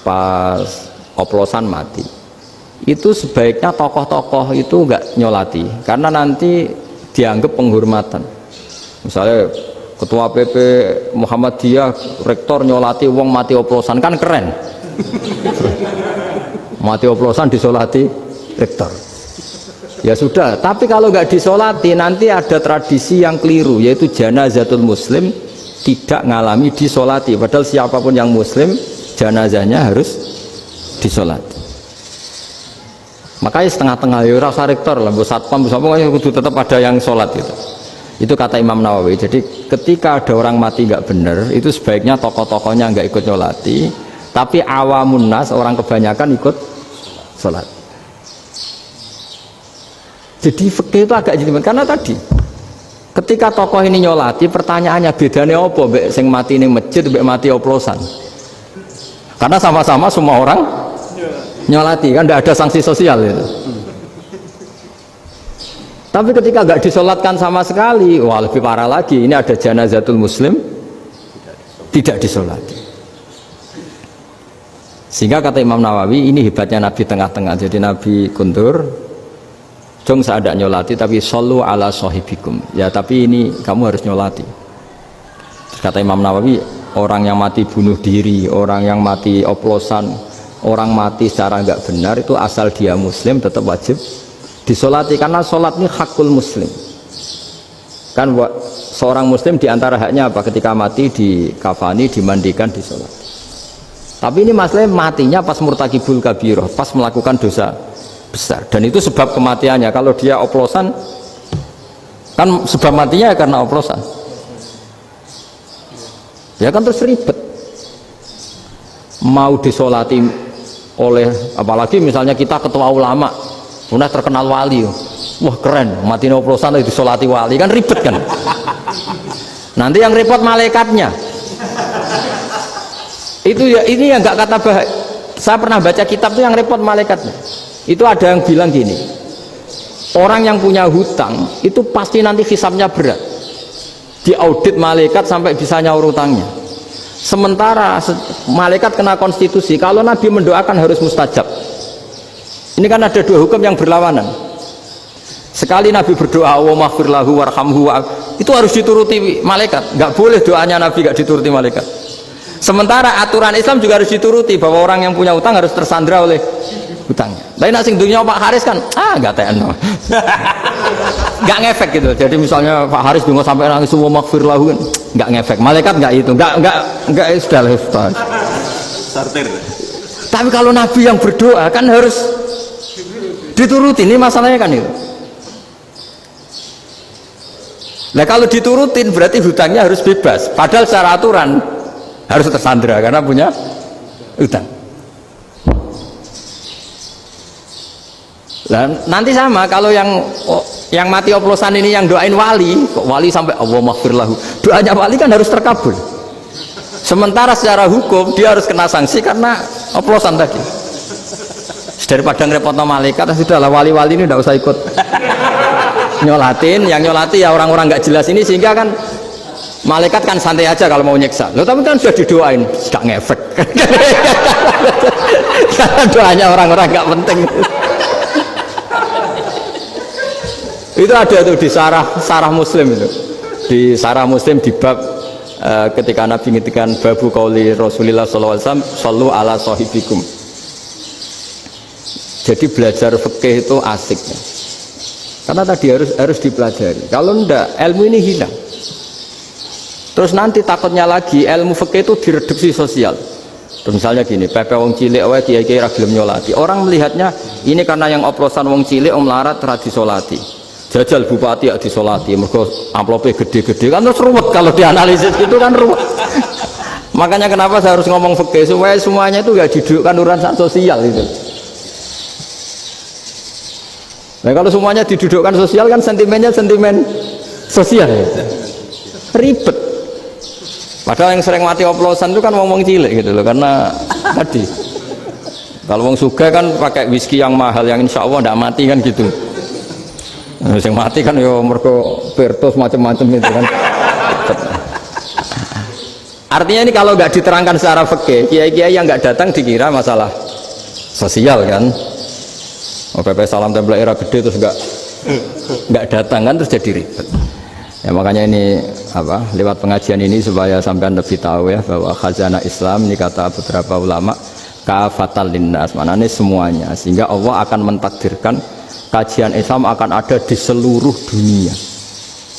pas oplosan mati, itu sebaiknya tokoh-tokoh itu enggak nyolati, karena nanti dianggap penghormatan. Misalnya ketua PP Muhammadiyah, rektor nyolati wong mati oplosan, kan keren. Mati oplosan disolati rektor. Ya sudah, tapi kalau nggak disolati nanti ada tradisi yang keliru, yaitu janazatul muslim tidak ngalami disolati, padahal siapapun yang muslim janazahnya harus disolati. Makanya setengah-tengah ya rasa rektor lah, satpam pokoknya kudu tetap ada yang sholat gitu. Itu kata Imam Nawawi. Jadi ketika ada orang mati nggak benar, itu sebaiknya tokoh-tokohnya nggak ikut nyolati, tapi awamun nas, orang kebanyakan ikut sholat. Jadi fikih itu agak jelimet, karena tadi ketika tokoh ini nyolati, pertanyaannya bedanya apa mbek sing mati ning masjid mbek mati oplosan? Karena sama-sama semua orang nyolati, kan tidak ada sanksi sosial itu. Tapi ketika nggak disolatkan sama sekali, wah lebih parah lagi, ini ada janazatul muslim tidak disolati. Sehingga kata Imam Nawawi, ini hebatnya Nabi tengah-tengah. Jadi Nabi kundur, jong saya tidak nyolati, tapi sallu ala sahibikum. Ya tapi ini kamu harus nyolati. Kata Imam Nawawi, orang yang mati bunuh diri, orang yang mati oplosan, orang mati secara nggak benar, itu asal dia muslim tetap wajib disolati, karena sholat ini hakul muslim. Kan seorang muslim diantara haknya apa? Ketika mati dikafani, dimandikan, disolati. Tapi ini masalahnya matinya pas murtakibul kabiroh, pas melakukan dosa besar, dan itu sebab kematiannya. Kalau dia oplosan, kan sebab matinya karena oplosan, ya kan terus ribet. Mau disolati oleh, apalagi misalnya kita ketua ulama, udah terkenal wali, wah keren, mati oplosan lagi disolati wali, kan ribet kan. Nanti yang repot malaikatnya. Itu ya, ini yang nggak kata bahaya. Saya pernah baca kitab itu yang repot malaikatnya. Itu ada yang bilang gini, orang yang punya hutang itu pasti nanti hisabnya berat, diaudit malaikat sampai bisa nyaur hutangnya. Sementara malaikat kena konstitusi, kalau Nabi mendoakan harus mustajab. Ini kan ada dua hukum yang berlawanan. Sekali Nabi berdoa, wa maghfir lahu warhamhu, itu harus dituruti malaikat. Nggak boleh doanya Nabi nggak dituruti malaikat. Sementara aturan Islam juga harus dituruti, bahwa orang yang punya utang harus tersandra oleh hutangnya. Tapi nak sing dunia Pak Haris kan, nggak TN, nggak ngefek gitu. Jadi misalnya Pak Haris dungo sampai nangis wa maghfir lahu, kan nggak ngefek. Malaikat nggak itu, nggak sudah lah. Sortir. Tapi kalau Nabi yang berdoa kan harus dituruti, ini masalahnya kan itu. Nah kalau diturutin berarti hutangnya harus bebas, padahal secara aturan harus tersandra karena punya hutang. Nah, nanti sama kalau yang mati oplosan ini yang doain wali, kok wali sampai Allah maghfirlahu, doanya wali kan harus terkabul. Sementara secara hukum dia harus kena sanksi karena oplosan tadi. Daripada ngerepot malaikat, sudahlah wali-wali ini tidak usah ikut nyolatin, yang nyolati ya orang-orang nggak jelas ini, sehingga kan malaikat kan santai aja kalau mau nyeksa. Loh tapi kan sudah didoain, nggak ngefek. Karena doanya orang-orang nggak penting. Itu ada tuh di sarah Muslim itu, di sarah Muslim di bab ketika Nabi ngintikan babu qauli Rasulullah sallallahu alaihi wasallam sallu ala sahibikum. Jadi belajar fikih itu asik ya. Karena tadi harus dipelajari. Kalau enggak ilmu ini hilang. Terus nanti takutnya lagi ilmu fikih itu direduksi sosial. Terus misalnya gini, pepe wong cilik wae kiai-kiai ra gelem nyolati. Orang melihatnya ini karena yang oplosan wong cilik om melarat ra disolati. Jajal bupati ya disolati, mergo amplope gede-gede kan terus ruwet kalau dianalisis itu kan ruwet. Makanya kenapa saya harus ngomong fikih supaya semuanya itu enggak didudukkan urusan sosial itu. Nah kalau semuanya didudukkan sosial kan sentimennya sentimen sosial ya. Ribet. Padahal yang sering mati oplosan itu kan ngomong cilik gitu loh, karena tadi kalau wong sugih kan pakai whisky yang mahal yang insya Allah tidak mati kan gitu. Nah, yang mati kan yo mergo Bertos macam-macam itu kan. Artinya ini kalau nggak diterangkan secara fikih, kiai-kiai yang nggak datang dikira masalah sosial kan. PP salam tempel era gede terus nggak datang kan terus jadi ribet. Ya makanya ini apa lewat pengajian ini supaya sampean lebih tahu ya bahwa khazanah Islam ini kata beberapa ulama kafatal linnas, maknanya semuanya, sehingga Allah akan mentakdirkan kajian Islam akan ada di seluruh dunia.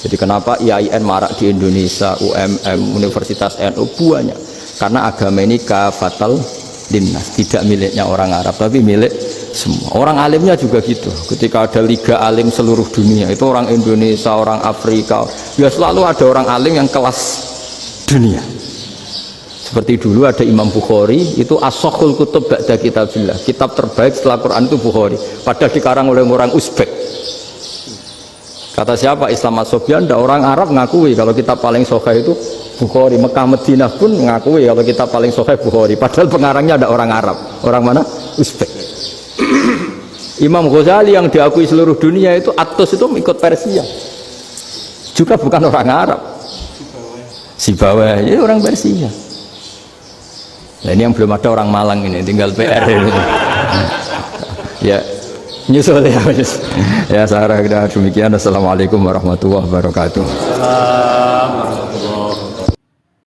Jadi kenapa IAIN marak di Indonesia, UMM, Universitas NU banyak, karena agama ini kafatal linnas, tidak miliknya orang Arab tapi milik semua. Orang alimnya juga gitu. Ketika ada liga alim seluruh dunia, itu orang Indonesia, orang Afrika, ya selalu ada orang alim yang kelas dunia. Seperti dulu ada Imam Bukhari, itu as-sakhul kutub ba'da kitabillah, kitab terbaik setelah Quran itu Bukhari, padahal dikarang oleh orang Uzbek. Kata siapa? Islam As-Sobyan, ada orang Arab ngakui kalau kitab paling sahih itu Bukhari. Mekah Madinah pun ngakui kalau kitab paling sahih Bukhari, padahal pengarangnya ada orang Arab. Orang mana? Uzbek. Imam Ghazali yang diakui seluruh dunia itu Atos itu ikut Persia, juga bukan orang Arab. Sibawai itu orang Persia. Nah ini yang belum ada orang Malang ini, tinggal PR ini. Ya nyusul ya. Ya saya kira demikian. Assalamualaikum warahmatullahi wabarakatuh. Assalamualaikum warahmatullahi wabarakatuh.